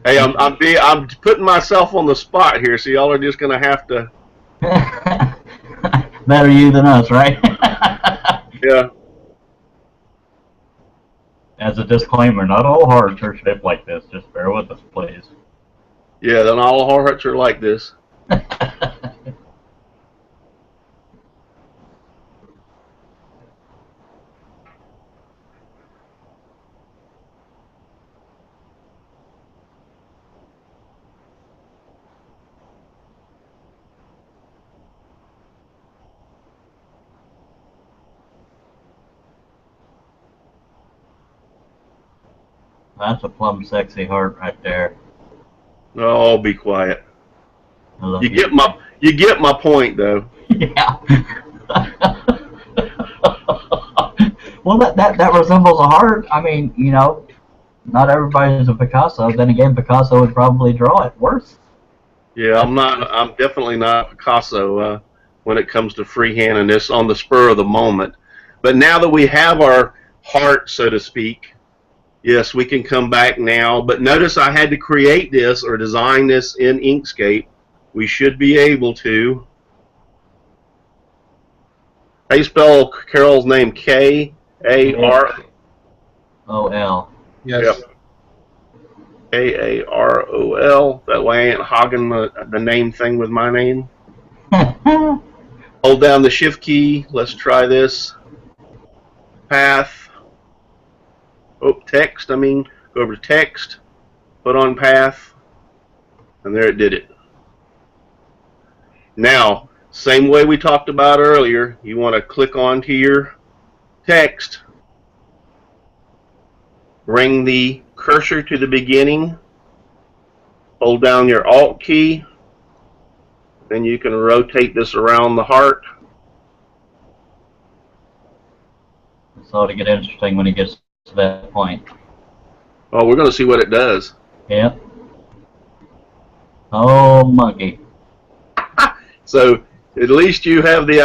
Hey, I'm putting myself on the spot here, so y'all are just going to have to. Better you than us, right? Yeah. As a disclaimer, not all hearts are shaped like this. Just bear with us, please. Yeah, then all hearts are like this. That's a plumb sexy heart right there. Oh, be quiet. You get my point, though. Yeah. Well, that resembles a heart. I mean, not everybody's a Picasso. Then again, Picasso would probably draw it worse. Yeah, I'm definitely not Picasso when it comes to freehand and this on the spur of the moment. But now that we have our heart, so to speak, yes, we can come back now. But notice I had to create this or design this in Inkscape. We should be able to How you spell Carol's name? K-A-R? O-L. Yes. Yep. K-A-R-O-L. That way I ain't hogging the name thing with my name. Hold down the shift key. Let's try this. Path. Oh, text. I mean, go over to text. Put on path. And there it did it. Now, same way we talked about earlier, you want to click onto your text. Bring the cursor to the beginning. Hold down your Alt key. Then you can rotate this around the heart. It's all to get interesting when it gets to that point. Oh, we're going to see what it does. Yep. Oh, monkey. So at least you have the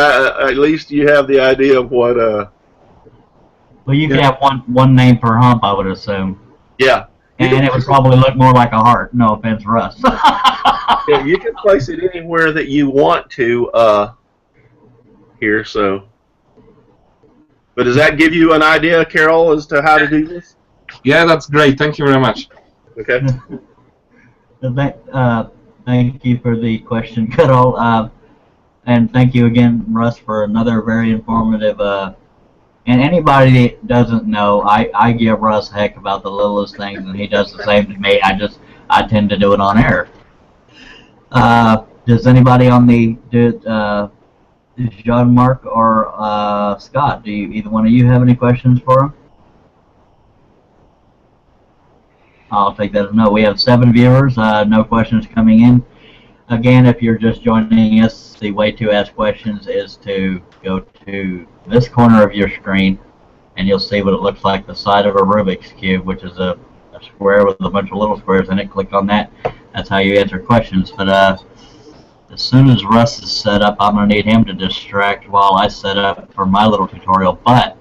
idea of what. Well, you could have one name per hump, I would assume. Yeah. And it would probably look more like a heart. No offense, Russ. Yeah, you can place it anywhere that you want to here. So, but does that give you an idea, Carol, as to how to do this? Yeah, that's great. Thank you very much. Okay. Thank you for the question, Carol. And thank you again, Russ, for another very informative. And anybody that doesn't know, I give Russ heck about the littlest things, and he does the same to me. I tend to do it on air. Does anybody on the Jean-Marc or Scott? Do either one of you have any questions for him? I'll take that as no. We have 7 viewers. No questions coming in. Again, if you're just joining us, the way to ask questions is to go to this corner of your screen, and you'll see what it looks like, the side of a Rubik's Cube, which is a square with a bunch of little squares in it. Click on that. That's how you answer questions. But as soon as Russ is set up, I'm going to need him to distract while I set up for my little tutorial. But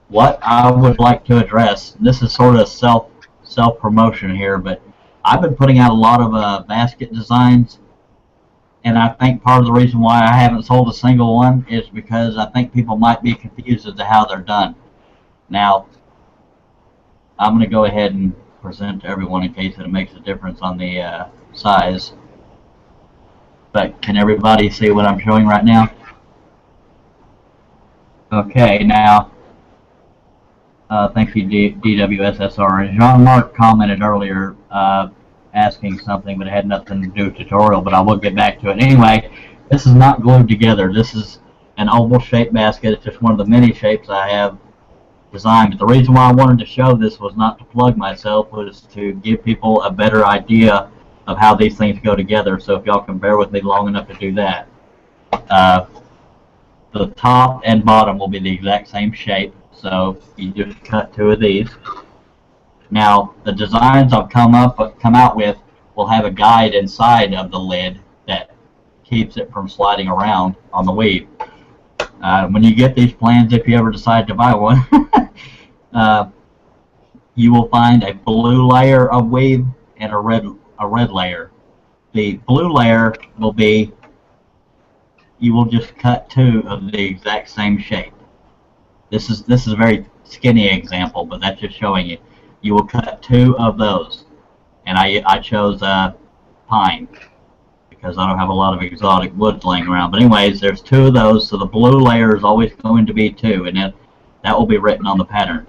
what I would like to address, this is sort of self-promotion here, but I've been putting out a lot of basket designs, and I think part of the reason why I haven't sold a single one is because I think people might be confused as to how they're done. Now, I'm going to go ahead and present to everyone in case it makes a difference on the size. But can everybody see what I'm showing right now? Okay, now, thank you, DWSSR. Jean-Marc commented earlier asking something, but it had nothing to do with tutorial, but I will get back to it. Anyway, this is not glued together. This is an oval-shaped basket. It's just one of the many shapes I have designed. But the reason why I wanted to show this was not to plug myself, was to give people a better idea of how these things go together. So if y'all can bear with me long enough to do that. The top and bottom will be the exact same shape. So you just cut 2 of these. Now, the designs I've come out with will have a guide inside of the lid that keeps it from sliding around on the weave. When you get these plans, if you ever decide to buy one, you will find a blue layer of weave and a red layer. The blue layer will be, you will just cut 2 of the exact same shape. This is a very skinny example, but that's just showing you. You will cut 2 of those, and I chose pine because I don't have a lot of exotic woods laying around. But anyways, there's 2 of those, so the blue layer is always going to be 2, and that will be written on the pattern.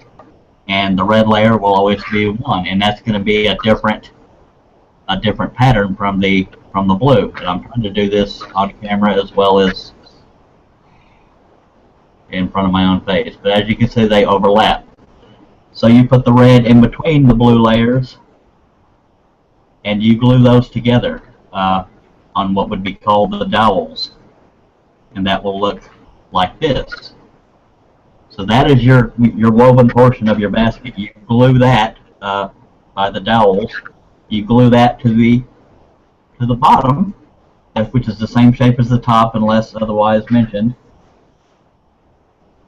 And the red layer will always be 1, and that's going to be a different pattern from the blue. And I'm trying to do this on camera as well as in front of my own face. But as you can see, they overlap. So you put the red in between the blue layers, and you glue those together on what would be called the dowels, and that will look like this. So that is your woven portion of your basket. You glue that by the dowels. You glue that to the bottom, which is the same shape as the top unless otherwise mentioned,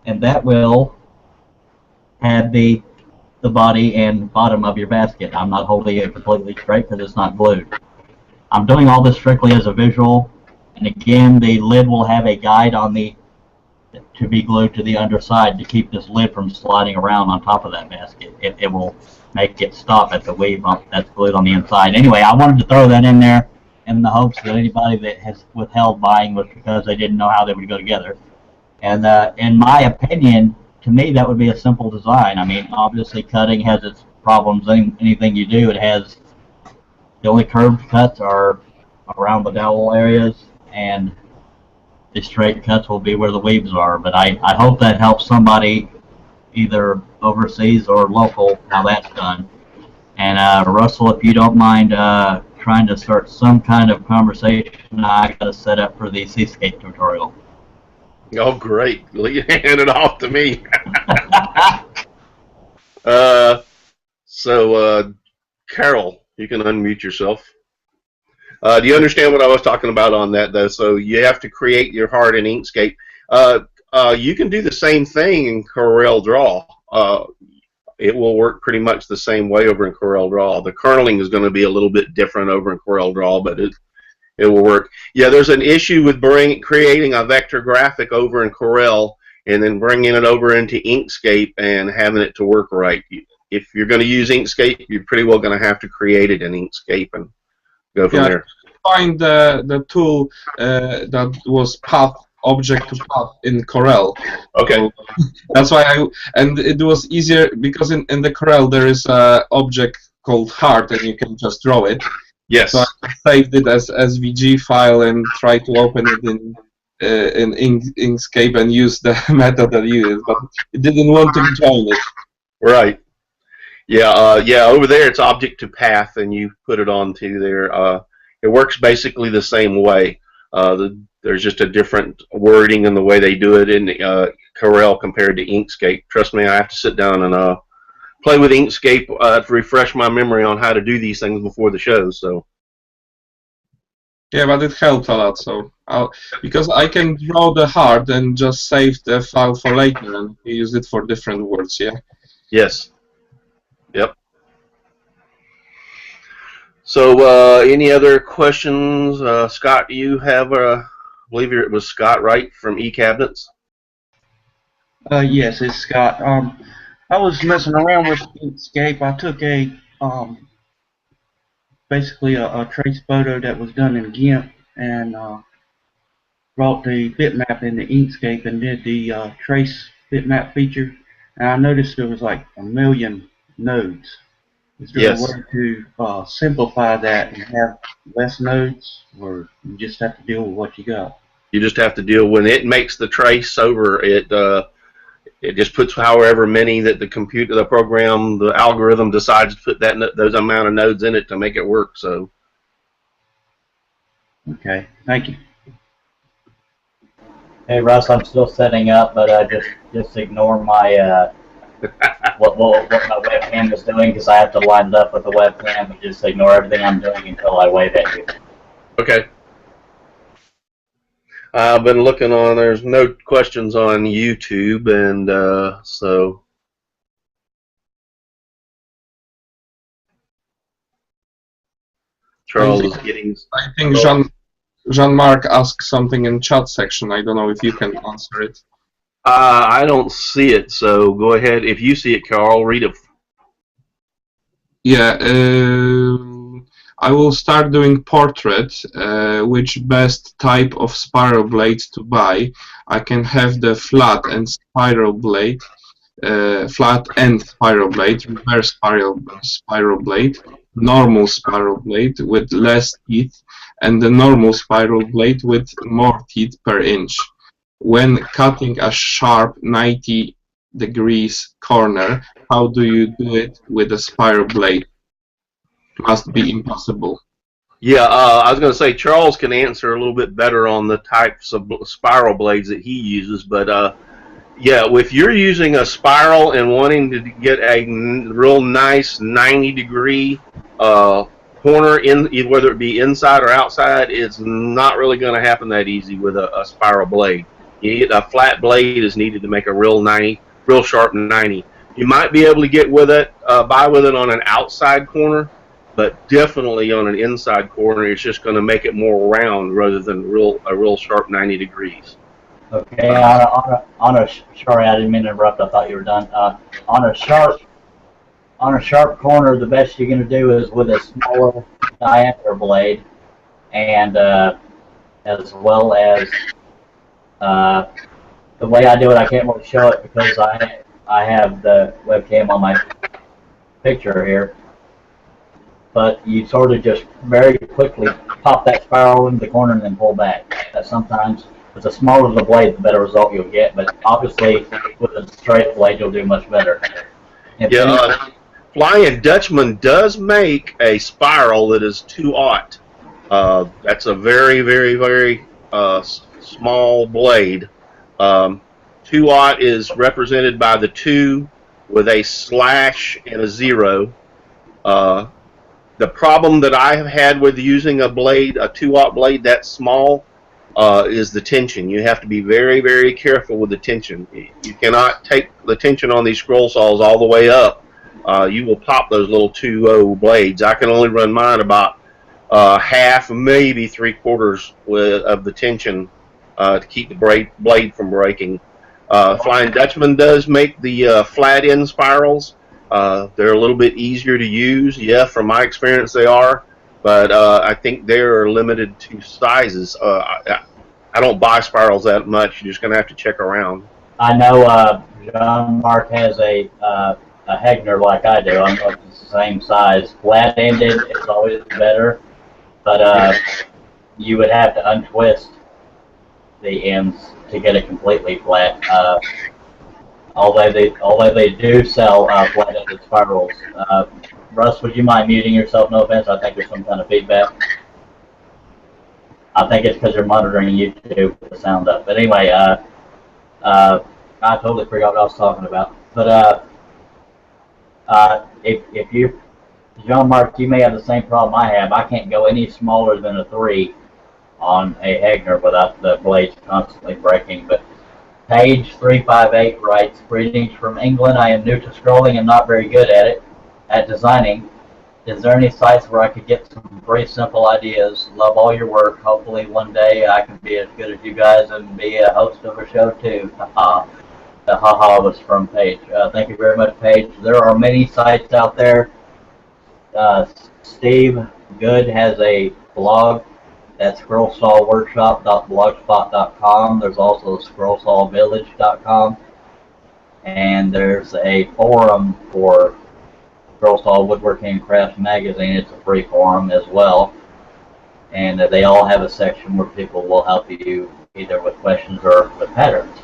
and that will have the body and bottom of your basket. I'm not holding it completely straight because it's not glued. I'm doing all this strictly as a visual, and again, the lid will have a guide on the to be glued to the underside to keep this lid from sliding around on top of that basket. It will make it stop at the weave that's glued on the inside. Anyway, I wanted to throw that in there in the hopes that anybody that has withheld buying was because they didn't know how they would go together. And in my opinion, to me, that would be a simple design. I mean, obviously cutting has its problems. Anything you do, it has. The only curved cuts are around the dowel areas, and the straight cuts will be where the weaves are. But I hope that helps somebody either overseas or local how that's done. And Russell, if you don't mind trying to start some kind of conversation, I got to set up for the Seascape tutorial. Oh, great. Hand it off to me. Carol, you can unmute yourself. Do you understand what I was talking about on that, though? So you have to create your heart in Inkscape. You can do the same thing in Corel Draw. It will work pretty much the same way over in Corel Draw. The kerneling is going to be a little bit different over in Corel Draw, but it will work. Yeah, there's an issue with creating a vector graphic over in Corel and then bringing it over into Inkscape and having it to work right. If you're going to use Inkscape, you're pretty well going to have to create it in Inkscape and go from there. Find the tool that was path object to path in Corel. Okay. So that's why and it was easier because in the Corel there is an object called heart and you can just draw it. Yes. So I saved it as SVG file and tried to open it in Inkscape and use the method that you used, but it didn't want to join it. Right. Yeah. Yeah. Over there, it's object to path, and you put it onto there. It works basically the same way. There's just a different wording in the way they do it in Corel compared to Inkscape. Trust me, I have to sit down and play with Inkscape to refresh my memory on how to do these things before the show. So. Yeah, but it helped a lot. So because I can draw the heart and just save the file for later and use it for different words. Yeah. Yes. Yep. So, any other questions? Scott, you have, I believe it was Scott, right, from eCabinets? Yes, it's Scott. I was messing around with Inkscape. I took a basically a trace photo that was done in GIMP and brought the bitmap into Inkscape and did the trace bitmap feature. And I noticed there was like 1 million nodes. Is there a way to simplify that and have less nodes, or you just have to deal with what you got? You just have to deal when it makes the trace over it. It just puts however many that the computer, the program, the algorithm decides to put those amount of nodes in it to make it work. So. Okay, thank you. Hey Russ, I'm still setting up, but just ignore my what my webcam is doing because I have to line it up with the webcam, and just ignore everything I'm doing until I wave at you. Okay. I've been looking on. There's no questions on YouTube, and so. Charles is getting. I think Jean-Marc asked something in chat section. I don't know if you can answer it. I don't see it, so go ahead. If you see it, Carl, read it. Yeah, I will start doing portrait. Which best type of spiral blades to buy? I can have the flat end spiral blade, reverse spiral blade, normal spiral blade with less teeth, and the normal spiral blade with more teeth per inch. When cutting a sharp 90 degrees corner, how do you do it with a spiral blade? Must be impossible. Yeah, I was going to say Charles can answer a little bit better on the types of spiral blades that he uses, but yeah, if you're using a spiral and wanting to get a real nice 90-degree corner, whether it be inside or outside, it's not really going to happen that easy with a spiral blade. A flat blade is needed to make a real sharp 90. You might be able to get with it, by with it on an outside corner, but definitely on an inside corner, it's just going to make it more round rather than a real sharp 90 degrees. Okay, sorry, I didn't mean to interrupt. I thought you were done. On a sharp corner, the best you're going to do is with a smaller diameter blade, and as well as the way I do it, I can't really show it because I have the webcam on my picture here. But you sort of just very quickly pop that spiral into the corner and then pull back. That sometimes, with the smaller the blade, the better result you'll get. But obviously, with a straight blade, you'll do much better. Yeah, Flying Dutchman does make a spiral that is 2/0. That's a very, very, very small blade. 2/0 is represented by the 2 with a slash and a 0. The problem that I have had with using a blade, a 2/0 blade that small, is the tension. You have to be very, very careful with the tension. You cannot take the tension on these scroll saws all the way up. You will pop those little 2/0 blades. I can only run mine about half, maybe 3/4 of the tension to keep the blade from breaking. Flying Dutchman does make the flat end spirals. They're a little bit easier to use. Yeah, from my experience they are, but I think they're limited to sizes. I don't buy spirals that much. You're just going to have to check around. I know Jean-Marc has a Hegner like I do. I don't know if it's the same size. Flat-ended is always better, but you would have to untwist the ends to get it completely flat. Although they do sell flat-ended spirals. Russ, would you mind muting yourself? No offense. I think there's some kind of feedback. I think it's because you're monitoring YouTube with the sound up. But anyway, I totally forgot what I was talking about. But if you, Jean-Marc, you may have the same problem I have. I can't go any smaller than a 3 on a Hegner without the blades constantly breaking. But Page 358 writes, "Greetings from England. I am new to scrolling and not very good at designing. Is there any sites where I could get some very simple ideas? Love all your work. Hopefully one day I can be as good as you guys and be a host of a show too." Haha. The haha was from Paige. Thank you very much, Paige. There are many sites out there. Steve Good has a blog. That's scrollsawworkshop.blogspot.com. There's also scrollsawvillage.com. And there's a forum for Scrollsaw Woodworking and Crafts Magazine. It's a free forum as well. And they all have a section where people will help you either with questions or with patterns.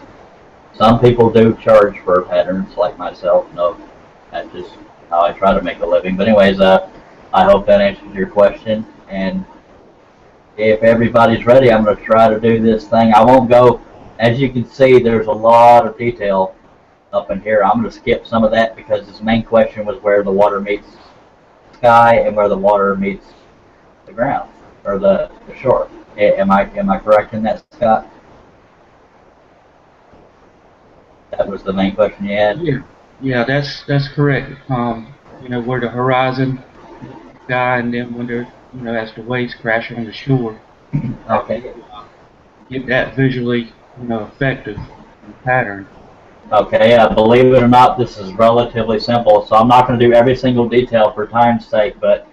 Some people do charge for patterns, like myself. No, that's just how I try to make a living. But anyways, I hope that answers your question. And if everybody's ready, I'm going to try to do this thing. I won't go, as you can see, there's a lot of detail up in here. I'm going to skip some of that because his main question was where the water meets the sky and where the water meets the ground, or the shore. Am I correct in that, Scott? That was the main question you had? Yeah, that's correct. You know, where the horizon, sky, and then when there's, you know, as the waves crash on the shore. Okay. Get that visually, you know, effective pattern. Okay, believe it or not, this is relatively simple, so I'm not going to do every single detail for time's sake, but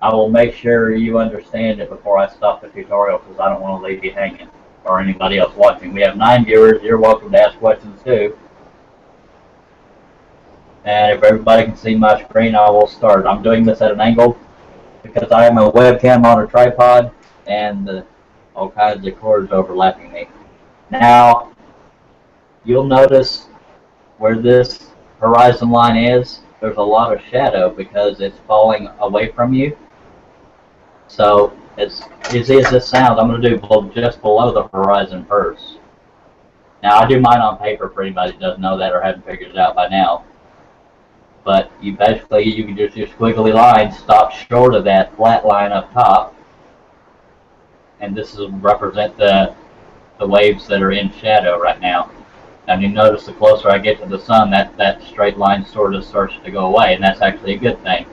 I will make sure you understand it before I stop the tutorial because I don't want to leave you hanging or anybody else watching. We have 9 viewers. You're welcome to ask questions too. And if everybody can see my screen, I will start. I'm doing this at an angle because I am a webcam on a tripod and all kinds of cords overlapping me. Now, you'll notice where this horizon line is, there's a lot of shadow because it's falling away from you. So, as easy as this sounds, I'm going to do just below the horizon first. Now, I do mine on paper for anybody that doesn't know that or haven't figured it out by now. But you basically, you can just do squiggly lines, stop short of that flat line up top. And this will represent the waves that are in shadow right now. And you notice the closer I get to the sun, that straight line sort of starts to go away, and that's actually a good thing.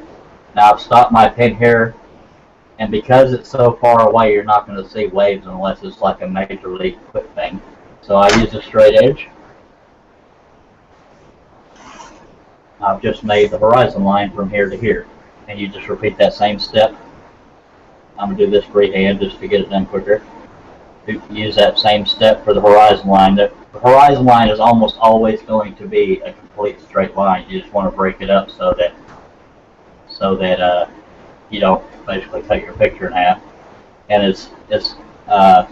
Now I've stopped my pen here, and because it's so far away, you're not going to see waves unless it's like a major league quick thing. So I use a straight edge. I've just made the horizon line from here to here. And you just repeat that same step. I'm going to do this freehand just to get it done quicker. Use that same step for the horizon line. The horizon line is almost always going to be a complete straight line. You just want to break it up so that you don't basically cut your picture in half. And as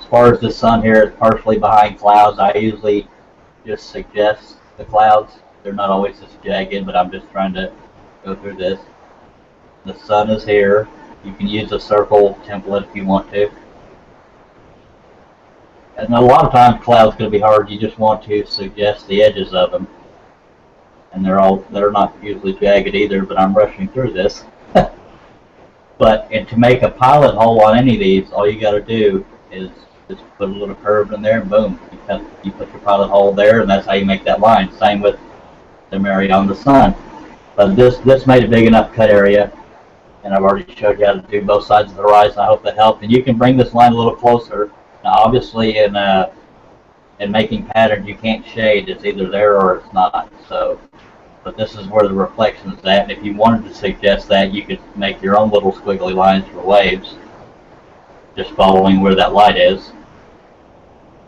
far as the sun here is partially behind clouds, I usually just suggest the clouds. They're not always this jagged, but I'm just trying to go through this. The sun is here. You can use a circle template if you want to. And a lot of times clouds going to be hard. You just want to suggest the edges of them. And they're not usually jagged either, but I'm rushing through this. And to make a pilot hole on any of these, all you got to do is just put a little curve in there, and boom, you put your pilot hole there, and that's how you make that line. Same with the area on the sun. But this made a big enough cut area, and I've already showed you how to do both sides of the horizon. I hope that helped. And you can bring this line a little closer. Now, obviously, in making patterns, you can't shade. It's either there or it's not. But this is where the reflection is at. And if you wanted to suggest that, you could make your own little squiggly lines for waves, just following where that light is.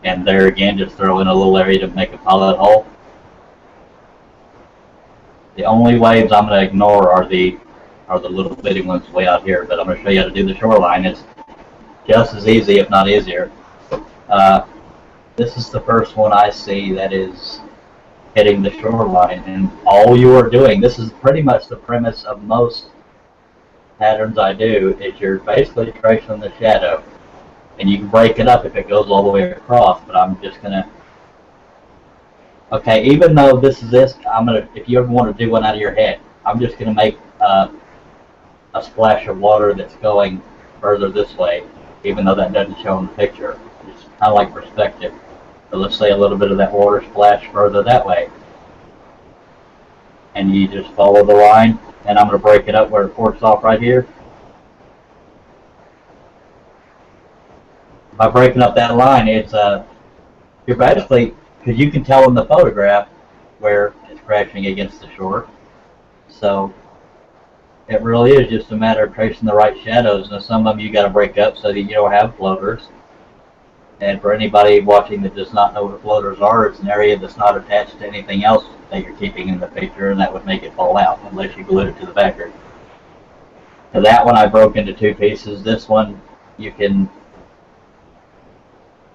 And there again, just throw in a little area to make a pilot hole. The only waves I'm going to ignore are the little bitty ones way out here. But I'm going to show you how to do the shoreline. It's just as easy, if not easier. This is the first one I see that is hitting the shoreline, and all you are doing, this is pretty much the premise of most patterns I do, is you're basically tracing the shadow, and you can break it up if it goes all the way across, but I'm just going to, okay, even though this is this, if you ever want to do one out of your head, I'm just going to make a splash of water that's going further this way, even though that doesn't show in the picture. It's kind of like perspective. So let's say a little bit of that water splash further that way. And you just follow the line, and I'm going to break it up where it forks off right here. By breaking up that line, it's you're basically, because you can tell in the photograph where it's crashing against the shore. So it really is just a matter of tracing the right shadows. Now some of them you got to break up so that you don't have floaters. And for anybody watching that does not know what floaters are, it's an area that's not attached to anything else that you're keeping in the picture, and that would make it fall out unless you glued it to the background. So that one I broke into two pieces. This one you can,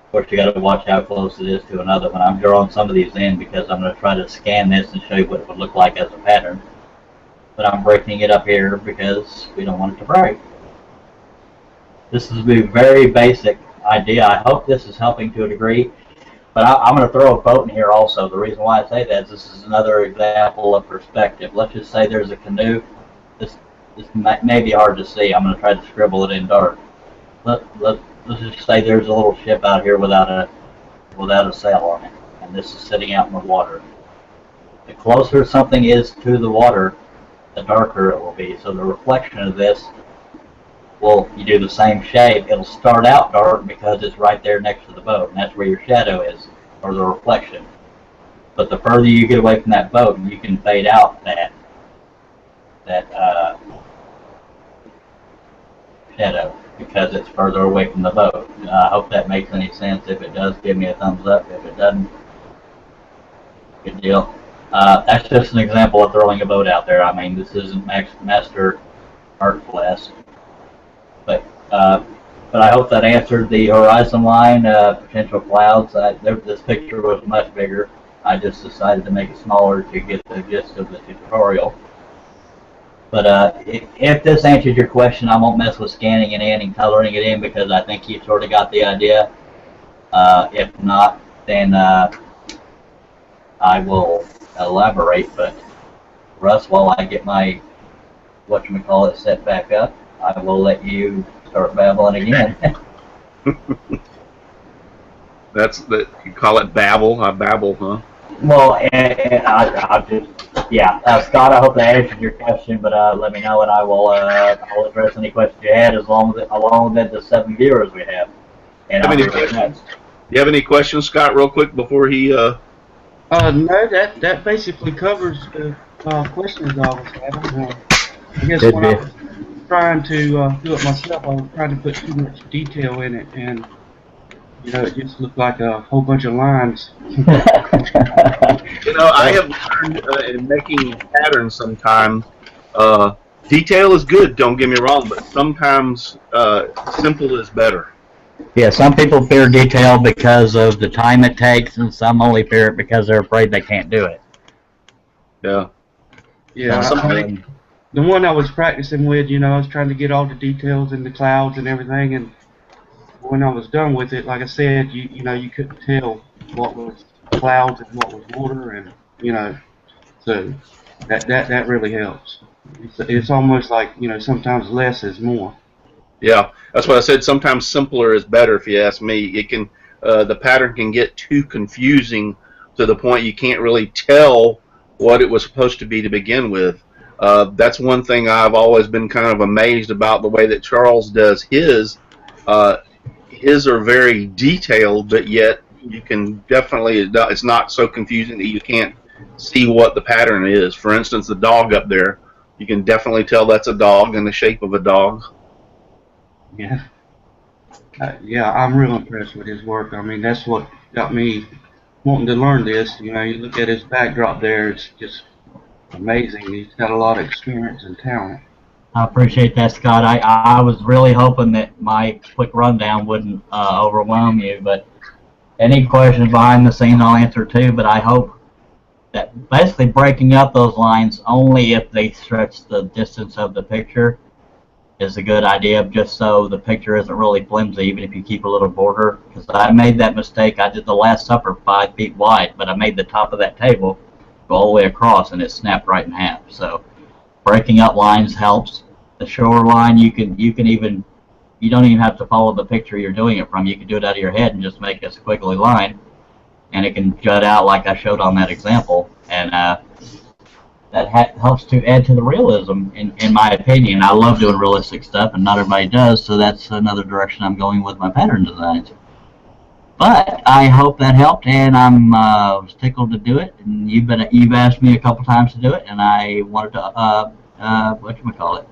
of course you got to watch how close it is to another one. I'm drawing some of these in because I'm going to try to scan this and show you what it would look like as a pattern. But I'm breaking it up here because we don't want it to break. This is a very basic idea. I hope this is helping to a degree, but I'm going to throw a boat in here also. The reason why I say that is this is another example of perspective. Let's just say there's a canoe. This may be hard to see. I'm going to try to scribble it in dark. Let's just say there's a little ship out here without a sail on it, and this is sitting out in the water. The closer something is to the water, the darker it will be. So the reflection of this, well, you do the same shade, it'll start out dark because it's right there next to the boat, and that's where your shadow is, or the reflection. But the further you get away from that boat, you can fade out that shadow because it's further away from the boat. I hope that makes any sense. If it does, give me a thumbs up. If it doesn't, good deal. That's just an example of throwing a boat out there. I mean, this isn't master art class. But I hope that answered the horizon line, potential clouds. This picture was much bigger. I just decided to make it smaller to get the gist of the tutorial. But if this answers your question, I won't mess with scanning it in and coloring it in because I think you sort of got the idea. If not, then I will elaborate. But Russ, while I get my whatchamacallit set back up, I will let you start babbling again. You call it babble? I babble, huh? Well, I'll just, yeah. Scott, I hope that answered your question, but let me know and I will I'll address any questions you had along with the 7 viewers we have. And I'll be right next. you have any questions, Scott, real quick before he? No, that basically covers the questions I was having. I guess Good when I bit. was trying to do it myself, I was trying to put too much detail in it, and it just looked like a whole bunch of lines. I have learned in making patterns sometimes. Detail is good. Don't get me wrong, but sometimes simple is better. Yeah, some people fear detail because of the time it takes, and some only fear it because they're afraid they can't do it. Yeah. Yeah, the one I was practicing with, I was trying to get all the details in the clouds and everything, and when I was done with it, like I said, you couldn't tell what was clouds and what was water, and so that really helps. It's almost like sometimes less is more. Yeah, that's what I said. Sometimes simpler is better. If you ask me, it can the pattern can get too confusing to the point you can't really tell what it was supposed to be to begin with. That's one thing I've always been kind of amazed about the way that Charles does his. His are very detailed, but yet you can definitely, it's not so confusing that you can't see what the pattern is. For instance, the dog up there, you can definitely tell that's a dog and the shape of a dog. Yeah. Yeah, I'm real impressed with his work. I mean, that's what got me wanting to learn this. You look at his backdrop there, it's just amazing. He's got a lot of experience and talent. I appreciate that, Scott. I was really hoping that my quick rundown wouldn't overwhelm you, but any questions behind the scene I'll answer too, but I hope that basically breaking up those lines only if they stretch the distance of the picture is a good idea, just so the picture isn't really flimsy, even if you keep a little border. Because I made that mistake. I did the Last Supper 5 feet wide, but I made the top of that table go all the way across, and it snapped right in half. So breaking up lines helps. The shoreline, you don't even have to follow the picture you're doing it from. You can do it out of your head and just make a squiggly line, and it can jut out like I showed on that example, and that helps to add to the realism, in my opinion. I love doing realistic stuff, and not everybody does, so that's another direction I'm going with my pattern designs. But I hope that helped, and I'm tickled to do it. And you've asked me a couple times to do it, and I wanted to whatchamacallit,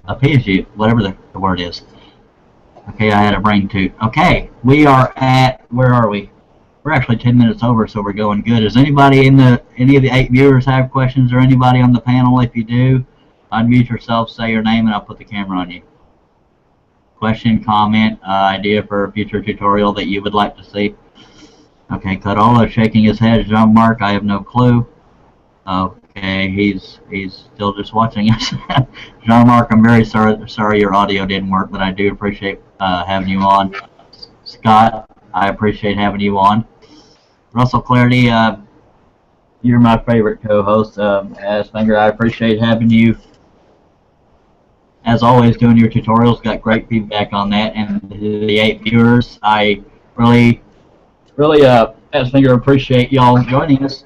appease you, whatever the word is. Okay, I had a brain toot. Okay, we are at, where are we? We're actually 10 minutes over, so we're going good. Does anybody any of the 8 viewers have questions, or anybody on the panel? If you do, unmute yourself, say your name, and I'll put the camera on you. Question, comment, idea for a future tutorial that you would like to see? Okay, Carola shaking his head. Jean-Marc, I have no clue. Okay, he's still just watching us. Jean-Marc, I'm very sorry your audio didn't work, but I do appreciate having you on. Scott, I appreciate having you on. Russell Clarity, you're my favorite co-host. Asfinger, I appreciate having you. As always, doing your tutorials, got great feedback on that. And the 8 viewers, I really, Asfinger, appreciate y'all joining us.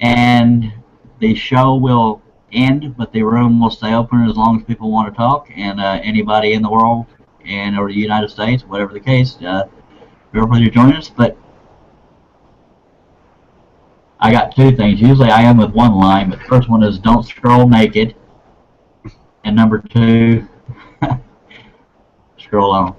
And the show will end, but the room will stay open as long as people want to talk. And anybody in the world or the United States, whatever the case, feel free to join us. But I got 2 things. Usually I am with 1 line, but the first one is don't scroll naked. And number 2, scroll on.